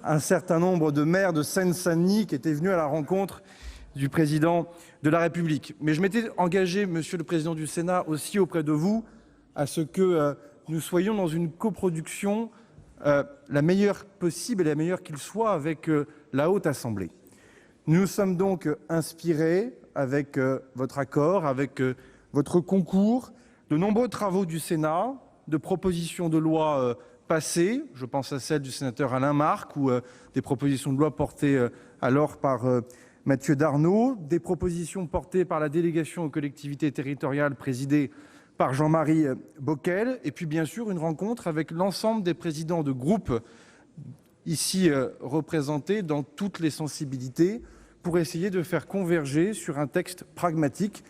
un certain nombre de maires de Seine-Saint-Denis qui étaient venus à la rencontre du président de la République. Mais je m'étais engagé, monsieur le président du Sénat, aussi auprès de vous, à ce que nous soyons dans une coproduction la meilleure possible et la meilleure qu'il soit avec la Haute Assemblée. Nous nous sommes donc inspirés, avec votre accord, avec votre concours, de nombreux travaux du Sénat, de propositions de loi passées, je pense à celle du sénateur Alain Marc ou des propositions de loi portées alors par Mathieu Darnaud, des propositions portées par la délégation aux collectivités territoriales présidée par Jean-Marie Bockel, et puis bien sûr une rencontre avec l'ensemble des présidents de groupes ici représentés dans toutes les sensibilités pour essayer de faire converger sur un texte pragmatique.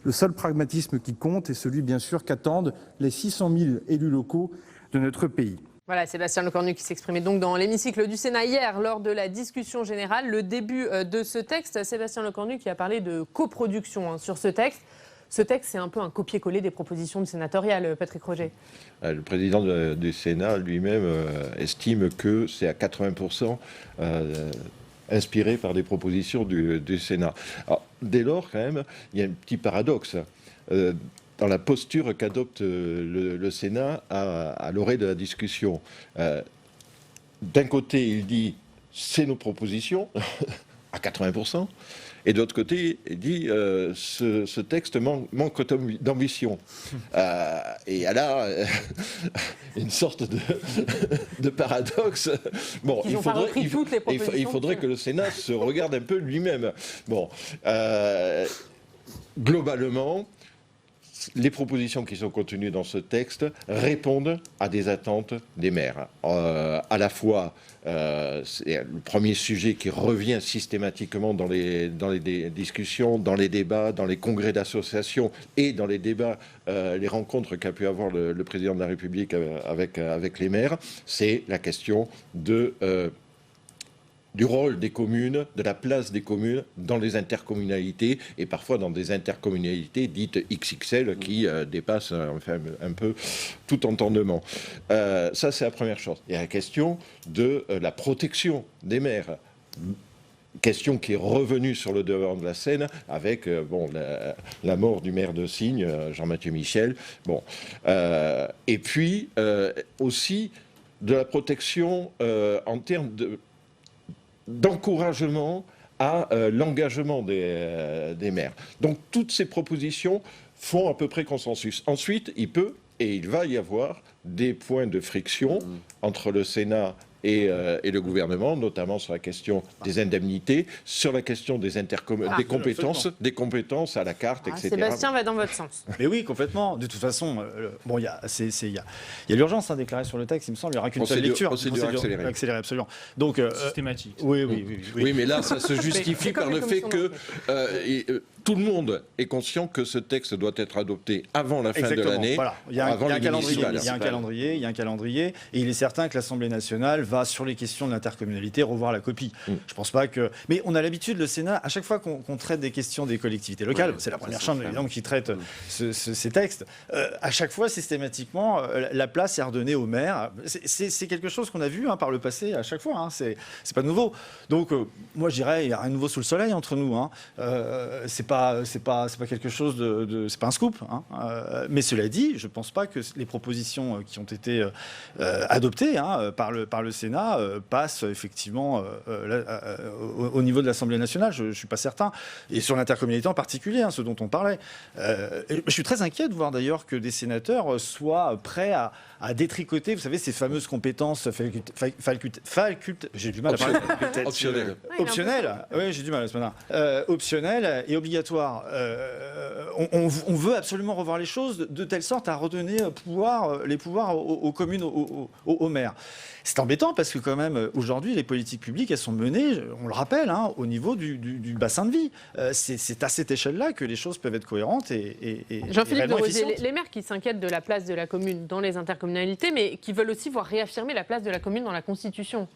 Le seul pragmatisme qui compte est celui bien sûr qu'attendent les 600 000 élus locaux de notre pays. Voilà, Sébastien Lecornu qui s'exprimait donc dans l'hémicycle du Sénat hier lors de la discussion générale. Le début de ce texte, Sébastien Lecornu qui a parlé de coproduction sur ce texte. Ce texte, c'est un peu un copier-coller des propositions du sénatorial, Patrick Roger. Le président du Sénat lui-même estime que c'est à 80% inspiré par des propositions du Sénat. Alors, dès lors, quand même, il y a un petit paradoxe dans la posture qu'adopte le Sénat à l'orée de la discussion. D'un côté, il dit « c'est nos propositions » à 80%, et de l'autre côté, il dit ce texte manque d'ambition. Et là, une sorte de paradoxe. Bon, il faudrait que le Sénat se regarde un peu lui-même. Bon, globalement, les propositions qui sont contenues dans ce texte répondent à des attentes des maires. À la fois, c'est le premier sujet qui revient systématiquement dans les discussions, dans les débats, dans les congrès d'associations et dans les débats, les rencontres qu'a pu avoir le président de la République avec les maires, c'est la question du rôle des communes, de la place des communes dans les intercommunalités et parfois dans des intercommunalités dites XXL qui dépassent un peu tout entendement. Ça, c'est la première chose. Il y a la question de la protection des maires. Question qui est revenue sur le devant de la scène avec la mort du maire de Signes, Jean-Mathieu Michel. Bon. Et puis aussi de la protection en termes d'encouragement à l'engagement des maires. Donc toutes ces propositions font à peu près consensus. Ensuite, il peut et il va y avoir des points de friction entre le Sénat et le gouvernement, notamment sur la question des indemnités, sur la question des compétences à la carte, etc. Sébastien va dans votre sens. Mais oui, complètement. De toute façon, il y a l'urgence déclarée sur le texte, il me semble, il n'y aura qu'une seule lecture. Procédure accélérée. Accélérée, absolument. Donc, systématique. Oui, mais là, ça se justifie par le fait que tout le monde est conscient que ce texte doit être adopté avant la fin de l'année. Voilà. Il y a un calendrier, et il est certain que l'Assemblée nationale va va, sur les questions de l'intercommunalité, revoir la copie. Je pense pas que... Mais on a l'habitude, le Sénat, à chaque fois qu'on traite des questions des collectivités locales, c'est la première chambre, évidemment, qui traite ces textes, à chaque fois, systématiquement, la place est redonnée au maire. C'est quelque chose qu'on a vu par le passé, à chaque fois. C'est pas nouveau. Donc, moi, je dirais, il n'y a rien de nouveau sous le soleil entre nous. C'est pas quelque chose c'est pas un scoop. Mais cela dit, je ne pense pas que les propositions qui ont été adoptées par le Sénat passent effectivement au niveau de l'Assemblée nationale. Je ne suis pas certain. Et sur l'intercommunalité en particulier, ce dont on parlait. Je suis très inquiet de voir d'ailleurs que des sénateurs soient prêts à détricoter, vous savez, ces fameuses compétences j'ai du mal à parler. Optionnelles. Oui, j'ai du mal ce matin. Optionnelles et obligatoires. On veut absolument revoir les choses de telle sorte à redonner les pouvoirs aux communes, aux maires. C'est embêtant parce que quand même, aujourd'hui, les politiques publiques, elles sont menées, on le rappelle, au niveau du bassin de vie. C'est à cette échelle-là que les choses peuvent être cohérentes et Jean-Philippe de Rosier, les maires qui s'inquiètent de la place de la commune dans les intercommunalités, mais qui veulent aussi voir réaffirmer la place de la commune dans la Constitution.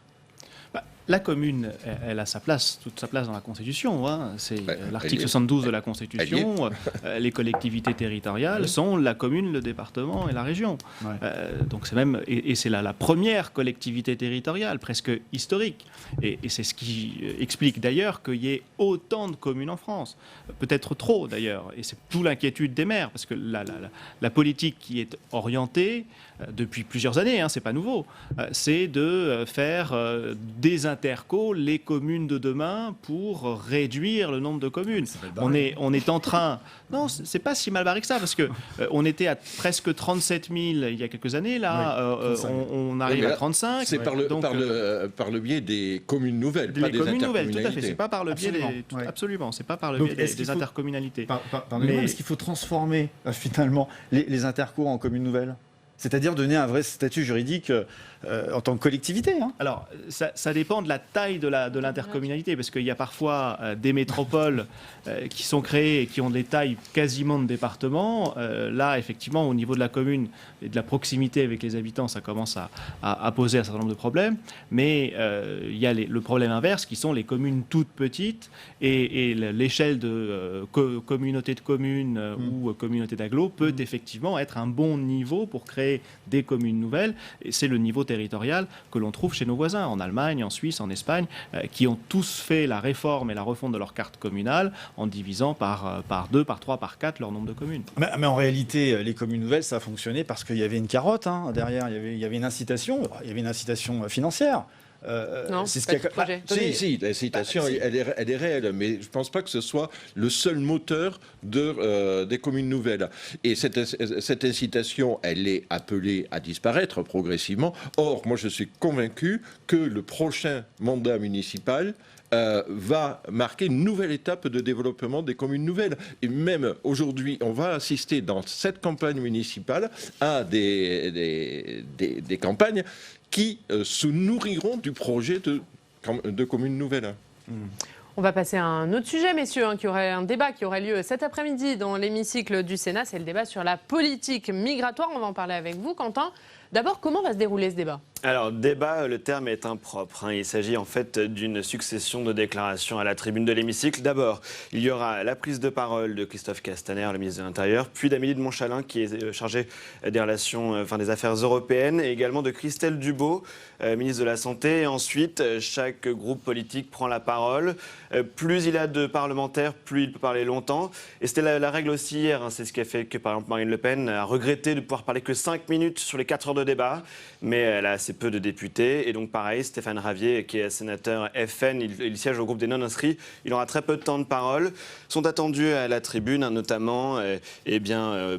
La commune, elle a sa place, toute sa place dans la Constitution. C'est l'article 72 de la Constitution. Les collectivités territoriales sont la commune, le département et la région. Donc c'est même et c'est la première collectivité territoriale, presque historique. Et c'est ce qui explique d'ailleurs qu'il y ait autant de communes en France. Peut-être trop d'ailleurs. Et c'est tout l'inquiétude des maires, parce que la politique qui est orientée depuis plusieurs années, c'est pas nouveau, c'est de faire des intercos les communes de demain pour réduire le nombre de communes. On est en train... Non, c'est pas si mal barré que ça, parce que on était à presque 37 000 il y a quelques années, là, on arrive à 35. C'est par le biais des communes nouvelles, pas des communes nouvelles, tout à fait. intercommunalités. C'est pas par le biais absolument, c'est pas par le biais des intercommunalités. Mais est-ce qu'il faut transformer finalement les intercos en communes nouvelles ? C'est-à-dire donner un vrai statut juridique en tant que collectivité. Alors, ça dépend de la taille de l'intercommunalité, parce qu'il y a parfois des métropoles qui sont créées et qui ont des tailles quasiment de départements. Là, effectivement, au niveau de la commune et de la proximité avec les habitants, ça commence à poser un certain nombre de problèmes. Mais il y a le problème inverse, qui sont les communes toutes petites, et l'échelle de communauté de communes ou communauté d'agglo peut effectivement être un bon niveau pour créer des communes nouvelles, et c'est le niveau territorial que l'on trouve chez nos voisins, en Allemagne, en Suisse, en Espagne, qui ont tous fait la réforme et la refonte de leur carte communale en divisant par 2, par 3, par 4 leur nombre de communes. Mais en réalité, les communes nouvelles, ça a fonctionné parce qu'il y avait une carotte derrière, il y avait une incitation, financière. Non, c'est pas de projet. Si, l'incitation, elle est réelle, mais je ne pense pas que ce soit le seul moteur des communes nouvelles. Et cette incitation, elle est appelée à disparaître progressivement. Or, moi, je suis convaincu que le prochain mandat municipal va marquer une nouvelle étape de développement des communes nouvelles. Et même aujourd'hui, on va assister dans cette campagne municipale à des campagnes qui se nourriront du projet de communes nouvelles. On va passer à un autre sujet, messieurs, qui aurait un débat qui aurait lieu cet après-midi dans l'hémicycle du Sénat. C'est le débat sur la politique migratoire. On va en parler avec vous, Quentin. D'abord, comment va se dérouler ce débat ? Alors, débat, le terme est impropre. Il s'agit en fait d'une succession de déclarations à la tribune de l'hémicycle. D'abord, il y aura la prise de parole de Christophe Castaner, le ministre de l'Intérieur, puis d'Amélie de Montchalin, qui est chargée des relations, des affaires européennes, et également de Christelle Dubos, ministre de la Santé. Et ensuite, chaque groupe politique prend la parole. Plus il a de parlementaires, plus il peut parler longtemps. Et c'était la règle aussi hier. C'est ce qui a fait que, par exemple, Marine Le Pen a regretté de pouvoir parler que 5 minutes sur les 4 heures de débat. Mais elle a assez peu de députés. Et donc, pareil, Stéphane Ravier, qui est sénateur FN, il siège au groupe des non-inscrits. Il aura très peu de temps de parole. Sont attendus à la tribune, notamment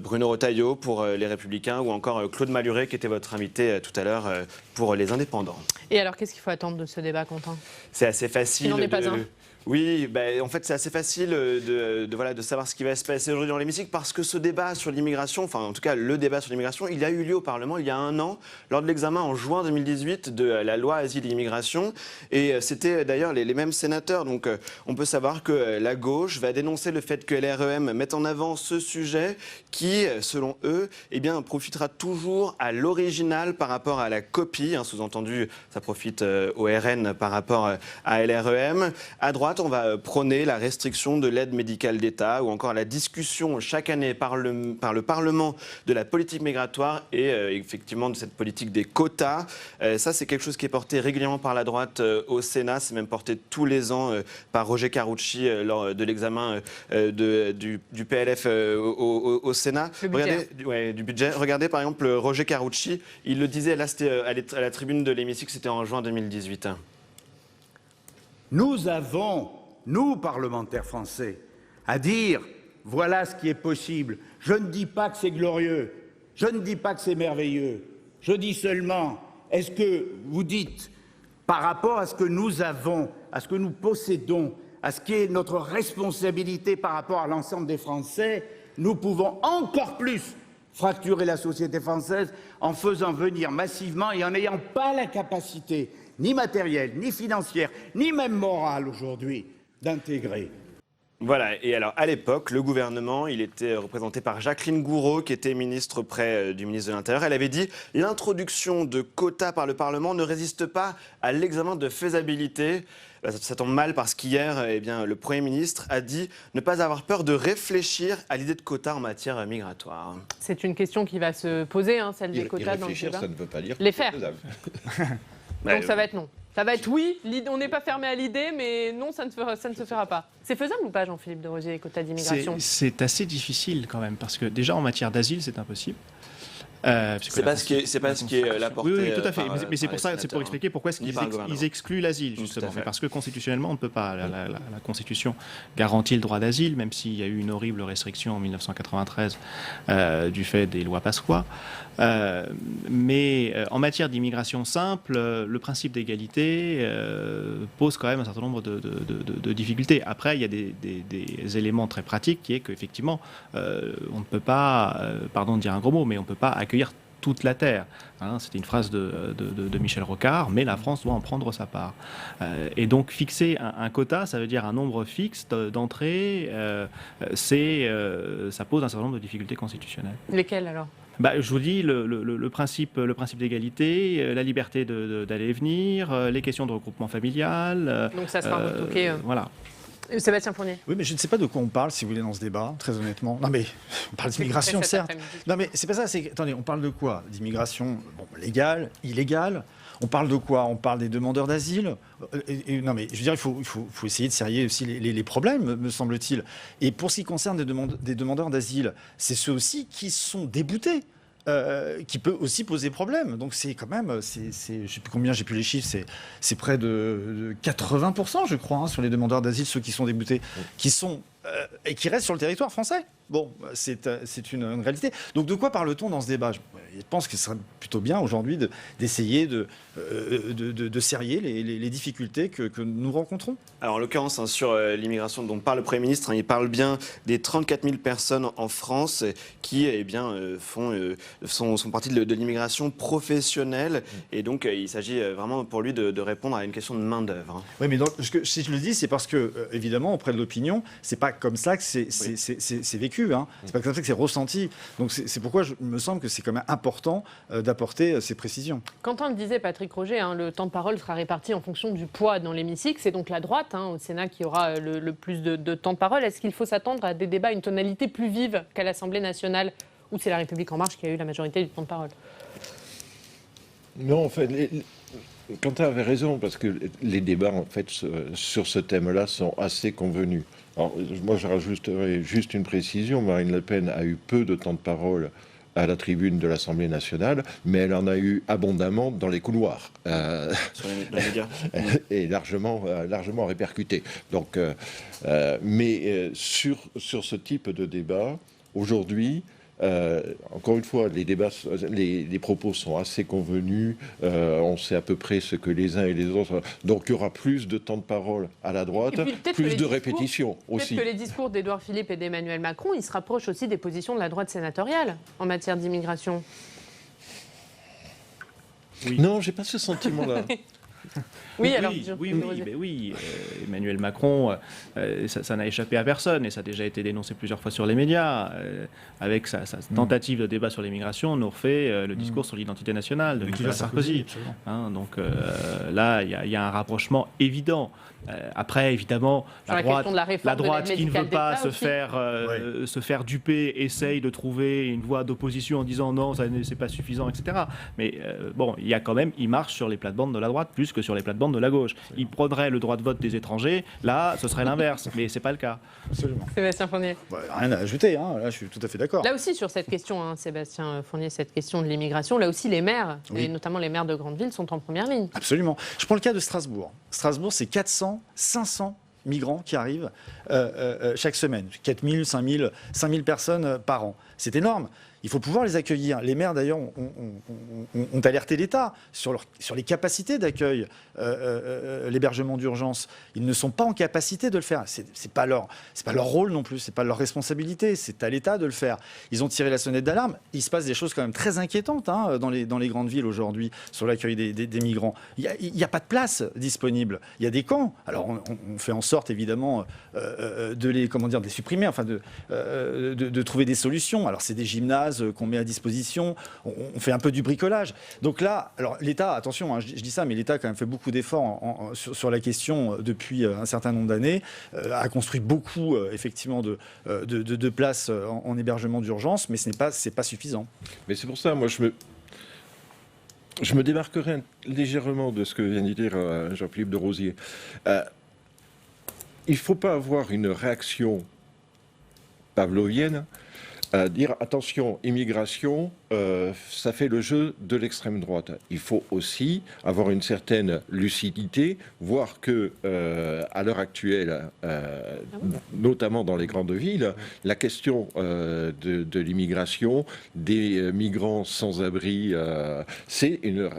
Bruno Retailleau pour les Républicains, ou encore Claude Malhuret, qui était votre invité tout à l'heure pour les Indépendants. Et alors, qu'est-ce qu'il faut attendre de ce débat, Quentin ? C'est assez facile. Il n'en est pas un. Oui, en fait c'est assez facile de savoir ce qui va se passer aujourd'hui dans l'hémicycle parce que ce débat sur l'immigration, enfin en tout cas le débat sur l'immigration, il a eu lieu au Parlement il y a un an lors de l'examen en juin 2018 de la loi Asile et Immigration et c'était d'ailleurs les mêmes sénateurs, donc on peut savoir que la gauche va dénoncer le fait que LREM mette en avant ce sujet qui, selon eux, profitera toujours à l'original par rapport à la copie, sous-entendu ça profite au RN par rapport à LREM. À droite, on va prôner la restriction de l'aide médicale d'État ou encore la discussion chaque année par le Parlement de la politique migratoire et effectivement de cette politique des quotas. Ça, c'est quelque chose qui est porté régulièrement par la droite au Sénat. C'est même porté tous les ans par Roger Carucci lors de l'examen du PLF au Sénat. Du budget. Regardez par exemple Roger Carucci, il le disait, là c'était à la tribune de l'hémicycle, c'était en juin 2018. Nous avons, nous parlementaires français, à dire voilà ce qui est possible. Je ne dis pas que c'est glorieux, je ne dis pas que c'est merveilleux, je dis seulement, est-ce que vous dites, par rapport à ce que nous avons, à ce que nous possédons, à ce qui est notre responsabilité par rapport à l'ensemble des Français, nous pouvons encore plus fracturer la société française en faisant venir massivement et en n'ayant pas la capacité ni matérielle, ni financière, ni même morale aujourd'hui, d'intégrer. Voilà, et alors à l'époque, le gouvernement, il était représenté par Jacqueline Gourault, qui était ministre près du ministre de l'Intérieur. Elle avait dit « L'introduction de quotas par le Parlement ne résiste pas à l'examen de faisabilité ». Ça tombe mal parce qu'hier, le Premier ministre a dit ne pas avoir peur de réfléchir à l'idée de quotas en matière migratoire. C'est une question qui va se poser, celle des quotas dans le débat. Ça ne veut pas dire les faire. Donc ça va être non. Ça va être oui, on n'est pas fermé à l'idée, mais non, ça ne se fera pas. C'est faisable ou pas, Jean-Philippe de Rosier, les quotas d'immigration ? C'est assez difficile quand même, parce que déjà en matière d'asile, c'est impossible. C'est pas ce qui est la portée. Oui, tout à fait. Mais c'est pour ça, c'est pour expliquer pourquoi ils excluent l'asile, justement. Mais parce que constitutionnellement, on ne peut pas. La Constitution garantit le droit d'asile, même s'il y a eu une horrible restriction en 1993 du fait des lois Pasqua. Mais en matière d'immigration simple, le principe d'égalité pose quand même un certain nombre de difficultés. Après, il y a des éléments très pratiques qui est qu'effectivement, on ne peut pas, pardon de dire un gros mot, mais on ne peut pas accueillir toute la terre. C'était une phrase de Michel Rocard, mais la France doit en prendre sa part. Et donc fixer un quota, ça veut dire un nombre fixe d'entrées, ça pose un certain nombre de difficultés constitutionnelles. Lesquelles alors ? Je vous dis, le principe d'égalité, la liberté d'aller et venir, les questions de regroupement familial. Donc ça sera retoqué. Voilà. Sébastien Fournier. Oui, mais je ne sais pas de quoi on parle, si vous voulez, dans ce débat, très honnêtement. Non, mais on parle d'immigration, certes. Non, mais c'est pas ça. Attendez, on parle de quoi ? D'immigration légale, illégale. On parle de quoi ? On parle des demandeurs d'asile. Non, mais je veux dire, il faut essayer de serrer aussi les problèmes, me semble-t-il. Et pour ce qui concerne des demandeurs d'asile, c'est ceux aussi qui sont déboutés. Qui peut aussi poser problème. Donc c'est quand même, je ne sais plus combien, j'ai plus les chiffres, c'est près de 80%, je crois, sur les demandeurs d'asile, ceux qui sont déboutés, qui sont et qui restent sur le territoire français. Bon, c'est une réalité. Donc de quoi parle-t-on dans ce débat ? Je pense que ce serait plutôt bien aujourd'hui d'essayer de serrer les difficultés que nous rencontrons. Alors en l'occurrence, sur l'immigration dont parle le Premier ministre, il parle bien des 34 000 personnes en France qui sont partie de l'immigration professionnelle. Et donc il s'agit vraiment pour lui de répondre à une question de main-d'œuvre. Oui, mais si je le dis, c'est parce que, évidemment, auprès de l'opinion, c'est pas comme ça que c'est vécu. C'est pas comme ça que c'est ressenti. Donc c'est pourquoi il me semble que c'est quand même important d'apporter ces précisions. Quand on le disait, Patrick Roger, le temps de parole sera réparti en fonction du poids dans l'hémicycle. C'est donc la droite au Sénat qui aura le plus de temps de parole. Est-ce qu'il faut s'attendre à des débats à une tonalité plus vive qu'à l'Assemblée nationale, où c'est La République En Marche qui a eu la majorité du temps de parole ? Non, en fait, Quentin avait raison, parce que les débats, en fait, sur ce thème-là sont assez convenus. Alors, moi, je rajouterais juste une précision. Marine Le Pen a eu peu de temps de parole à la tribune de l'Assemblée nationale, mais elle en a eu abondamment dans les couloirs. Sur les médias. Et largement répercuté. Donc, mais sur ce type de débat, aujourd'hui, Encore une fois, les débats, les propos sont assez convenus. On sait à peu près ce que les uns et les autres. Donc il y aura plus de temps de parole à la droite, plus de répétitions aussi. Peut-être que les discours d'Édouard Philippe et d'Emmanuel Macron, ils se rapprochent aussi des positions de la droite sénatoriale en matière d'immigration. Oui. Non, j'ai pas ce sentiment-là. Oui, alors, Emmanuel Macron, ça n'a échappé à personne et ça a déjà été dénoncé plusieurs fois sur les médias. Avec sa tentative de débat sur l'immigration, on refait le discours sur l'identité nationale de Nicolas Sarkozy. Donc là, il y a un rapprochement évident. Après, évidemment, la droite qui ne veut pas se faire duper essaye de trouver une voie d'opposition en disant non, c'est pas suffisant, etc. Mais bon, il marche sur les plates-bandes de la droite plus que sur les plates-bandes de la gauche. Il prendrait le droit de vote des étrangers, là, ce serait l'inverse, mais c'est pas le cas. Absolument. Sébastien Fournier. Rien à ajouter, là, je suis tout à fait d'accord. Là aussi, sur cette question, Sébastien Fournier, cette question de l'immigration, là aussi, les maires, et notamment les maires de grandes villes, sont en première ligne. Absolument. Je prends le cas de Strasbourg. Strasbourg, c'est 400, 500 migrants qui arrivent chaque semaine. 4 000, 5 000 personnes par an. C'est énorme. Il faut pouvoir les accueillir. Les maires, d'ailleurs, ont alerté l'État sur les capacités d'accueil, l'hébergement d'urgence. Ils ne sont pas en capacité de le faire. C'est pas leur rôle non plus, c'est pas leur responsabilité. C'est à l'État de le faire. Ils ont tiré la sonnette d'alarme. Il se passe des choses quand même très inquiétantes dans les grandes villes aujourd'hui sur l'accueil des migrants. Il n'y a pas de place disponible. Il y a des camps. Alors on fait en sorte évidemment de les supprimer, enfin de trouver des solutions. Alors c'est des gymnases qu'on met à disposition, on fait un peu du bricolage. Donc là, alors l'État, attention, je dis ça, mais l'État a quand même fait beaucoup d'efforts sur la question depuis un certain nombre d'années, a construit beaucoup effectivement de places en hébergement d'urgence, mais c'est pas suffisant. Mais c'est pour ça, moi je me démarquerai légèrement de ce que vient de dire Jean-Philippe de Rosier. Il ne faut pas avoir une réaction pavlovienne à dire attention, immigration, ça fait le jeu de l'extrême droite. Il faut aussi avoir une certaine lucidité, voir que à l'heure actuelle, notamment dans les grandes villes, la question de l'immigration, des migrants sans abri, c'est une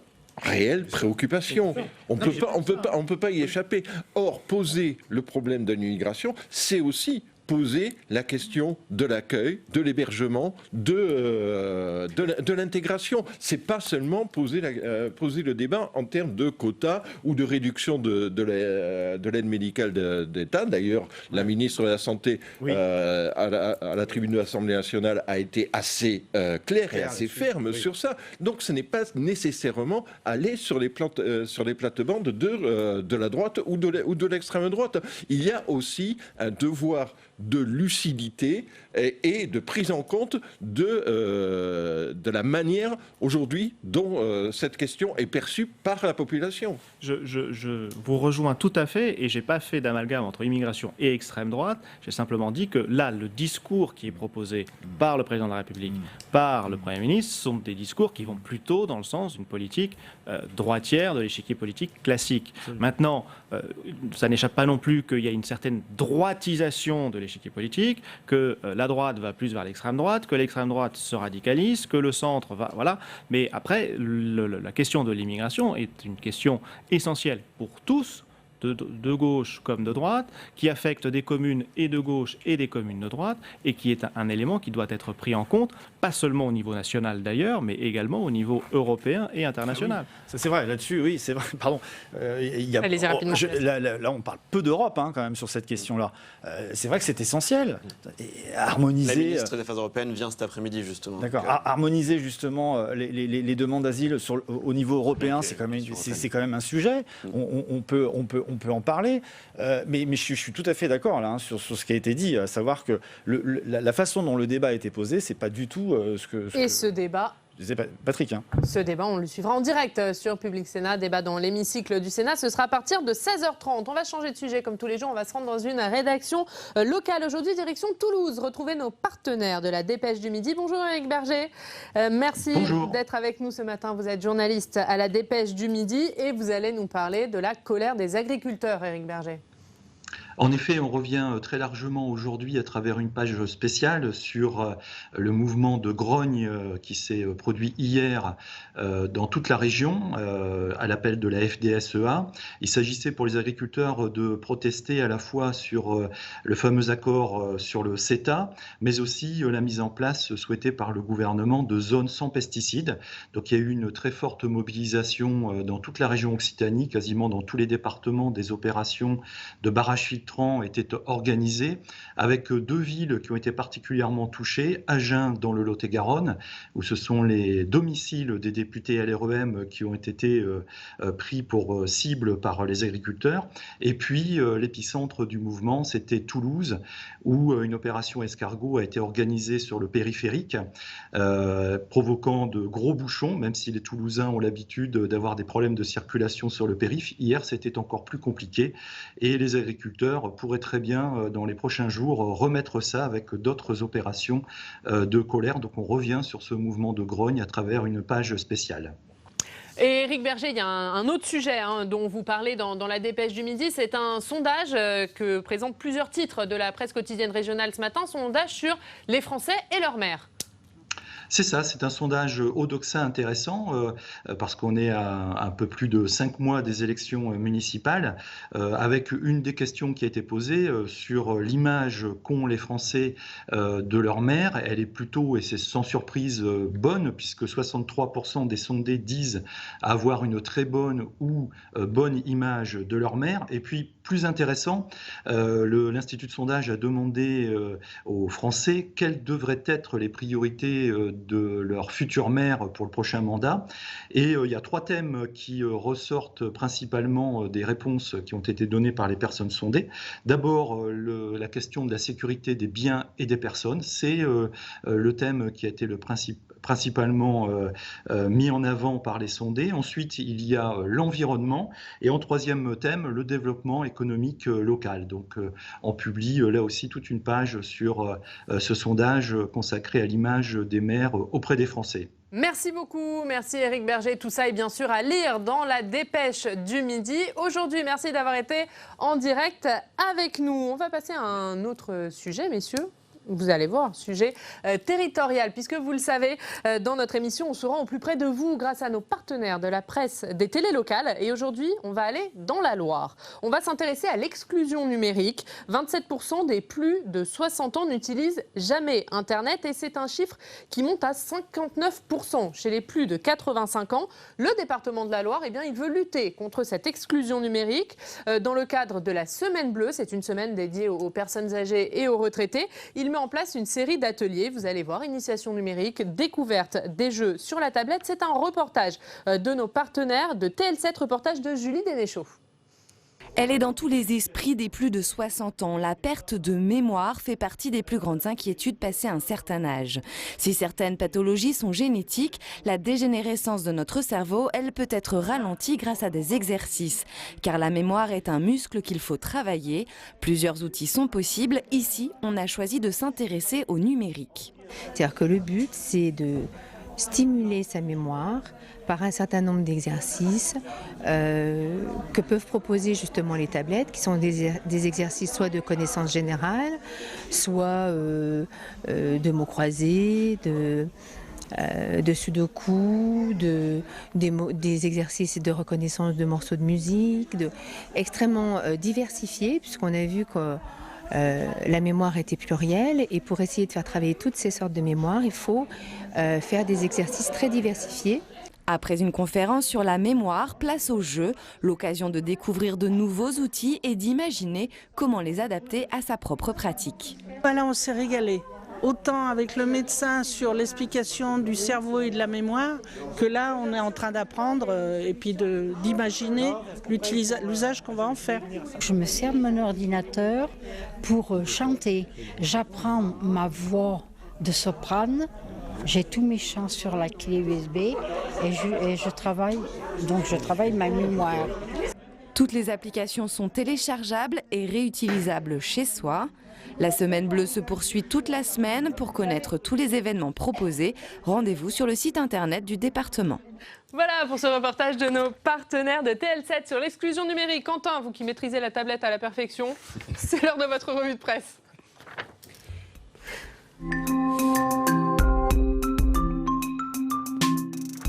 réelle préoccupation. On ne peut pas y échapper. Or, poser le problème de l'immigration, c'est aussi poser la question de l'accueil, de l'hébergement, de l'intégration. C'est pas seulement poser le débat en termes de quotas ou de réduction de l'aide médicale d'État. D'ailleurs, la ministre de la Santé à la tribune de l'Assemblée nationale a été assez claire et assez ferme sur ça. Donc ce n'est pas nécessairement aller sur les plates-bandes de la droite ou de l'extrême droite. Il y a aussi un devoir de lucidité et de prise en compte de la manière aujourd'hui dont cette question est perçue par la population. Je vous rejoins tout à fait et je n'ai pas fait d'amalgame entre immigration et extrême droite. J'ai simplement dit que là, le discours qui est proposé par le président de la République, par le Premier ministre, sont des discours qui vont plutôt dans le sens d'une politique droitière de l'échiquier politique classique. Maintenant, ça n'échappe pas non plus qu'il y a une certaine droitisation de l'échiquier politique, que la droite va plus vers l'extrême droite, que l'extrême droite se radicalise, que le centre va... Voilà. Mais après, la question de l'immigration est une question essentielle pour tous, de gauche comme de droite, qui affecte des communes et de gauche et des communes de droite, et qui est un élément qui doit être pris en compte, pas seulement au niveau national d'ailleurs, mais également au niveau européen et international. Oui, ça c'est vrai, là-dessus, oui, c'est vrai, pardon. Allez-y rapidement. Là, on parle peu d'Europe quand même sur cette question-là. C'est vrai que c'est essentiel. Et harmoniser... La ministre des Affaires européennes vient cet après-midi, justement. D'accord. Harmoniser, justement, les demandes d'asile au niveau européen, c'est quand même un sujet. On peut en parler, mais je suis tout à fait d'accord là, sur ce qui a été dit, à savoir que la façon dont le débat a été posé, c'est pas du tout ce débat... Patrick. Ce débat, on le suivra en direct sur Public Sénat, débat dans l'hémicycle du Sénat. Ce sera à partir de 16h30. On va changer de sujet comme tous les jours. On va se rendre dans une rédaction locale. Aujourd'hui, direction Toulouse. Retrouver nos partenaires de la Dépêche du Midi. Bonjour Éric Berger. Merci d'être avec nous ce matin. Vous êtes journaliste à la Dépêche du Midi et vous allez nous parler de la colère des agriculteurs, Éric Berger. En effet, on revient très largement aujourd'hui à travers une page spéciale sur le mouvement de grogne qui s'est produit hier dans toute la région à l'appel de la FDSEA. Il s'agissait pour les agriculteurs de protester à la fois sur le fameux accord sur le CETA, mais aussi la mise en place souhaitée par le gouvernement de zones sans pesticides. Donc il y a eu une très forte mobilisation dans toute la région Occitanie, quasiment dans tous les départements. Des opérations de barrages filtrants étaient organisées avec 2 villes qui ont été particulièrement touchées, Agen dans le Lot-et-Garonne, où ce sont les domiciles des députés LREM qui ont été pris pour cible par les agriculteurs, et puis l'épicentre du mouvement, c'était Toulouse, où une opération escargot a été organisée sur le périphérique, provoquant de gros bouchons, même si les Toulousains ont l'habitude d'avoir des problèmes de circulation sur le périph'. Hier, c'était encore plus compliqué, et les agriculteurs pourraient très bien, dans les prochains jours, remettre ça avec d'autres opérations de colère. Donc on revient sur ce mouvement de grogne à travers une page spéciale. Et Éric Berger, il y a un autre sujet dont vous parlez dans la dépêche du midi, c'est un sondage que présentent plusieurs titres de la presse quotidienne régionale ce matin, sondage sur les Français et leurs maires. C'est ça, c'est un sondage Odoxa intéressant parce qu'on est à un peu plus de 5 mois des élections municipales, avec une des questions qui a été posée sur l'image qu'ont les Français de leur maire. Elle est plutôt, et c'est sans surprise, bonne, puisque 63% des sondés disent avoir une très bonne ou bonne image de leur maire. Et puis, plus intéressant, l'Institut de sondage a demandé aux Français quelles devraient être les priorités de leur futur maire pour le prochain mandat. Et il y a 3 thèmes qui ressortent principalement des réponses qui ont été données par les personnes sondées. D'abord, la question de la sécurité des biens et des personnes. C'est le thème qui a été principalement mis en avant par les sondés. Ensuite, il y a l'environnement. Et en 3e thème, le développement économique local. Donc, on publie là aussi toute une page sur ce sondage consacré à l'image des maires auprès des Français. Merci beaucoup, merci Éric Berger. Tout ça est bien sûr à lire dans la dépêche du midi. Aujourd'hui, merci d'avoir été en direct avec nous. On va passer à un autre sujet, messieurs. Vous allez voir, sujet territorial, puisque vous le savez, dans notre émission, on se rend au plus près de vous grâce à nos partenaires de la presse des télés locales. Et aujourd'hui, on va aller dans la Loire. On va s'intéresser à l'exclusion numérique. 27% des plus de 60 ans n'utilisent jamais Internet et c'est un chiffre qui monte à 59% chez les plus de 85 ans. Le département de la Loire, eh bien, il veut lutter contre cette exclusion numérique dans le cadre de la Semaine Bleue. C'est une semaine dédiée aux personnes âgées et aux retraités. Il met en place une série d'ateliers, vous allez voir, initiation numérique, découverte des jeux sur la tablette. C'est un reportage de nos partenaires de TL7, reportage de Julie Dénéchaud. Elle est dans tous les esprits des plus de 60 ans. La perte de mémoire fait partie des plus grandes inquiétudes passées un certain âge. Si certaines pathologies sont génétiques, la dégénérescence de notre cerveau, elle peut être ralentie grâce à des exercices. Car la mémoire est un muscle qu'il faut travailler. Plusieurs outils sont possibles. Ici, on a choisi de s'intéresser au numérique. C'est-à-dire que le but, c'est de stimuler sa mémoire par un certain nombre d'exercices que peuvent proposer justement les tablettes, qui sont des exercices soit de connaissances générales, soit de mots croisés, de sudoku, des exercices de reconnaissance de morceaux de musique, extrêmement diversifiés, puisqu'on a vu que la mémoire était plurielle et pour essayer de faire travailler toutes ces sortes de mémoire, il faut faire des exercices très diversifiés. Après une conférence sur la mémoire, place au jeu, l'occasion de découvrir de nouveaux outils et d'imaginer comment les adapter à sa propre pratique. Voilà, on s'est régalé. Autant avec le médecin sur l'explication du cerveau et de la mémoire, que là on est en train d'apprendre et puis d'imaginer l'usage qu'on va en faire. Je me sers de mon ordinateur pour chanter. J'apprends ma voix de soprane. J'ai tous mes chants sur la clé USB et je travaille ma mémoire. Toutes les applications sont téléchargeables et réutilisables chez soi. La semaine bleue se poursuit toute la semaine. Pour connaître tous les événements proposés, rendez-vous sur le site internet du département. Voilà pour ce reportage de nos partenaires de TL7 sur l'exclusion numérique. Quentin, vous qui maîtrisez la tablette à la perfection, c'est l'heure de votre revue de presse.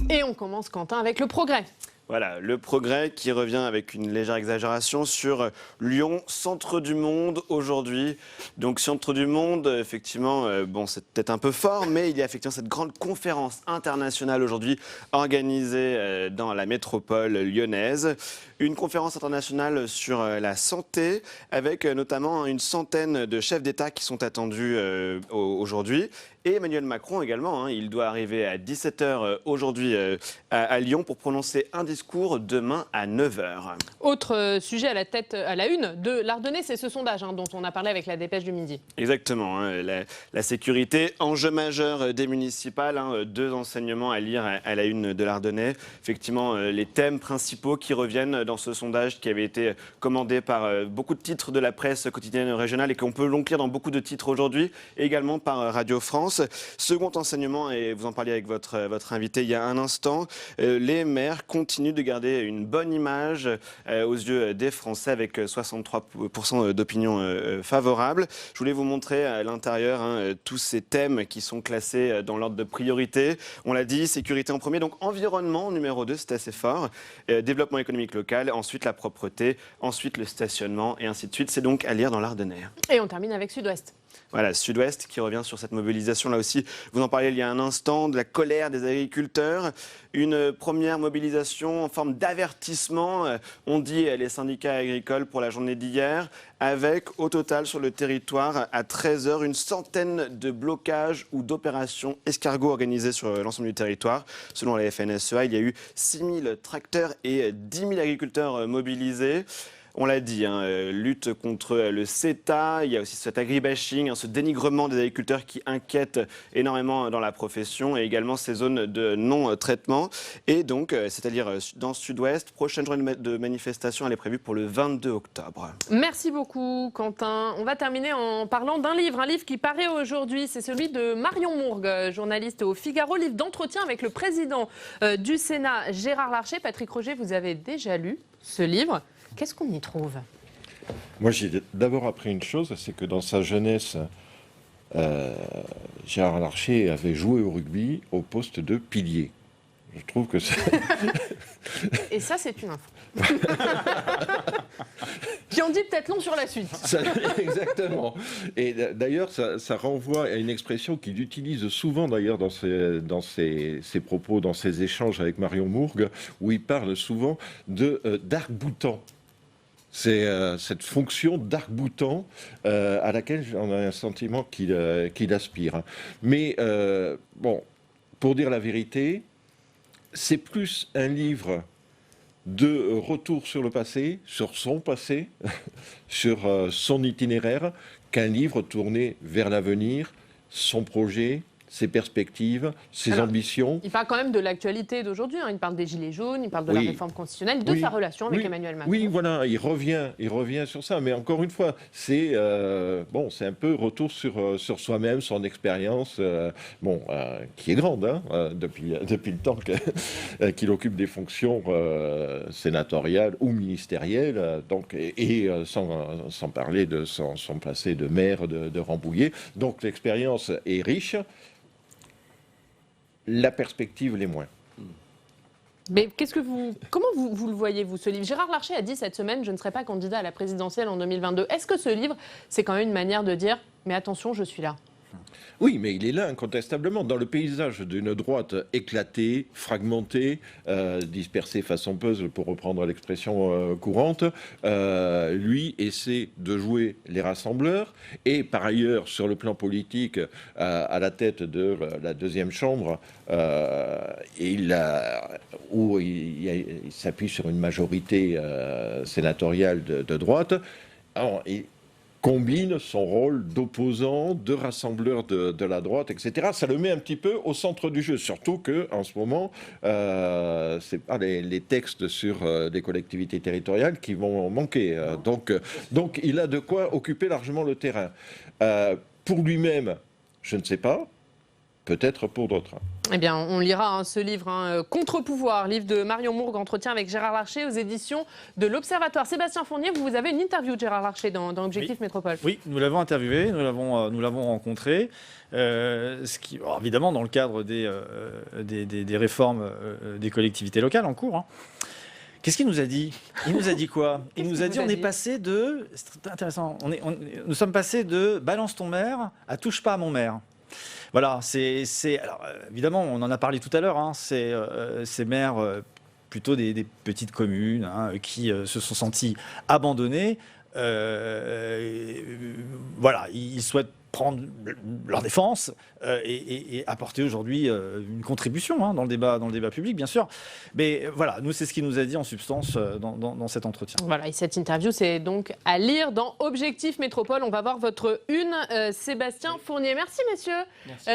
Et on commence, Quentin, avec le Progrès. Voilà, le Progrès qui revient avec une légère exagération sur Lyon, centre du monde aujourd'hui. Donc centre du monde, effectivement, bon, c'est peut-être un peu fort, mais il y a effectivement cette grande conférence internationale aujourd'hui organisée dans la métropole lyonnaise. Une conférence internationale sur la santé avec notamment une centaine de chefs d'État qui sont attendus aujourd'hui. Et Emmanuel Macron également, il doit arriver à 17h aujourd'hui à Lyon pour prononcer un discours demain à 9h. Autre sujet à la une de l'Ardennais, c'est ce sondage dont on a parlé avec la dépêche du midi. Exactement, la sécurité, enjeu majeur des municipales, 2 enseignements à lire à la une de l'Ardennais. Effectivement, les thèmes principaux qui reviennent dans ce sondage qui avait été commandé par beaucoup de titres de la presse quotidienne régionale et qu'on peut donc lire dans beaucoup de titres aujourd'hui, et également par Radio France. Second enseignement, et vous en parliez avec votre invité il y a un instant, les maires continuent de garder une bonne image aux yeux des Français avec 63% d'opinion favorable. Je voulais vous montrer à l'intérieur tous ces thèmes qui sont classés dans l'ordre de priorité. On l'a dit, sécurité en premier, donc environnement numéro 2, c'est assez fort, développement économique local, ensuite la propreté, ensuite le stationnement et ainsi de suite. C'est donc à lire dans l'Ardennais. Et on termine avec Sud-Ouest. Voilà, Sud-Ouest qui revient sur cette mobilisation. Là aussi, vous en parliez il y a un instant, de la colère des agriculteurs. Une première mobilisation en forme d'avertissement, ont dit les syndicats agricoles pour la journée d'hier, avec au total sur le territoire à 13h une centaine de blocages ou d'opérations escargots organisées sur l'ensemble du territoire. Selon la FNSEA, il y a eu 6000 tracteurs et 10 000 agriculteurs mobilisés. On l'a dit, lutte contre le CETA, il y a aussi cet agribashing, ce dénigrement des agriculteurs qui inquiète énormément dans la profession et également ces zones de non-traitement. Et donc, c'est-à-dire dans Sud-Ouest, prochaine journée de manifestation, elle est prévue pour le 22 octobre. Merci beaucoup, Quentin. On va terminer en parlant d'un livre, un livre qui paraît aujourd'hui. C'est celui de Marion Mourgue, journaliste au Figaro, livre d'entretien avec le président du Sénat, Gérard Larcher. Patrick Roger, vous avez déjà lu ce livre. Qu'est-ce qu'on y trouve ? Moi, j'ai d'abord appris une chose, c'est que dans sa jeunesse, Gérard Larcher avait joué au rugby au poste de pilier. Je trouve que c'est... Et ça, c'est une info. Qui en dit peut-être long sur la suite. Exactement. Et d'ailleurs, ça renvoie à une expression qu'il utilise souvent d'ailleurs dans ses propos, dans ses échanges avec Marion Mourgue, où il parle souvent d'arc-boutant. C'est cette fonction d'arc-boutant à laquelle on a un sentiment qu'il aspire. Mais bon, pour dire la vérité, c'est plus un livre de retour sur le passé, sur son passé, sur son itinéraire, qu'un livre tourné vers l'avenir, son projet, ses perspectives, ses ambitions. Il parle quand même de l'actualité d'aujourd'hui. Il parle des Gilets jaunes, il parle de la réforme constitutionnelle, de sa relation avec Emmanuel Macron. Oui, voilà, il revient sur ça. Mais encore une fois, c'est un peu retour sur soi-même, son expérience, qui est grande depuis le temps qu'il occupe des fonctions sénatoriales ou ministérielles, sans parler de son passé de maire de Rambouillet. Donc l'expérience est riche. La perspective l'est moins. Mais comment vous le voyez, vous, ce livre ? Gérard Larcher a dit cette semaine « Je ne serai pas candidat à la présidentielle en 2022 ». Est-ce que ce livre, c'est quand même une manière de dire « Mais attention, je suis là ». Oui, mais il est là incontestablement dans le paysage d'une droite éclatée, fragmentée, dispersée façon puzzle pour reprendre l'expression courante. Lui essaie de jouer les rassembleurs et par ailleurs sur le plan politique à la tête de la deuxième chambre où il s'appuie sur une majorité sénatoriale de droite. Alors, combine son rôle d'opposant, de rassembleur de la droite, etc. Ça le met un petit peu au centre du jeu, surtout qu'en ce moment, c'est pas les textes sur des collectivités territoriales qui vont manquer. Donc il a de quoi occuper largement le terrain. Pour lui-même, je ne sais pas, peut-être pour d'autres. Eh bien, on lira ce livre, Contre-pouvoir, livre de Marion Mourgue, entretien avec Gérard Larcher aux éditions de l'Observatoire. Sébastien Fournier, vous avez une interview de Gérard Larcher dans Objectif Métropole. Oui, nous l'avons interviewé, nous l'avons rencontré. Alors, évidemment, dans le cadre des réformes des collectivités locales en cours. Qu'est-ce qu'il nous a dit? Il nous a dit quoi? Il nous a dit on est passé de... C'est intéressant. Nous sommes passés de « balance ton maire » à « touche pas à mon maire ». Voilà, alors, évidemment, on en a parlé tout à l'heure, ces maires plutôt des petites communes qui se sont sentis abandonnés. Voilà, ils souhaitent prendre leur défense et apporter aujourd'hui une contribution dans le débat public, bien sûr. Mais voilà, nous, c'est ce qu'il nous a dit en substance dans cet entretien. Voilà, et cette interview, c'est donc à lire dans Objectif Métropole. On va voir votre une, Sébastien Fournier. Merci, messieurs.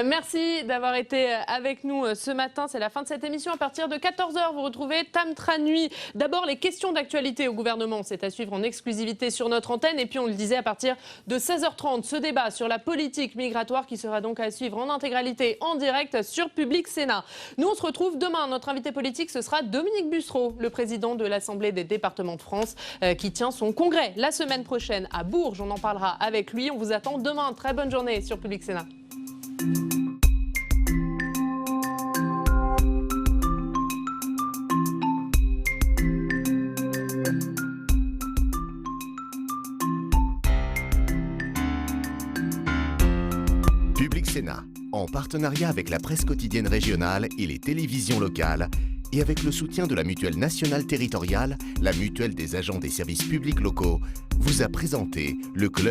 Merci d'avoir été avec nous ce matin. C'est la fin de cette émission. À partir de 14h, vous retrouvez Tam Tra Nuit. D'abord, les questions d'actualité au gouvernement. C'est à suivre en exclusivité sur notre antenne. Et puis, on le disait, à partir de 16h30, ce débat sur la politique migratoire qui sera donc à suivre en intégralité, en direct sur Public Sénat. Nous, on se retrouve demain. Notre invité politique, ce sera Dominique Bussereau, le président de l'Assemblée des départements de France, qui tient son congrès la semaine prochaine à Bourges. On en parlera avec lui. On vous attend demain. Très bonne journée sur Public Sénat. Public Sénat, en partenariat avec la presse quotidienne régionale et les télévisions locales, et avec le soutien de la Mutuelle nationale territoriale, la mutuelle des agents des services publics locaux, vous a présenté le club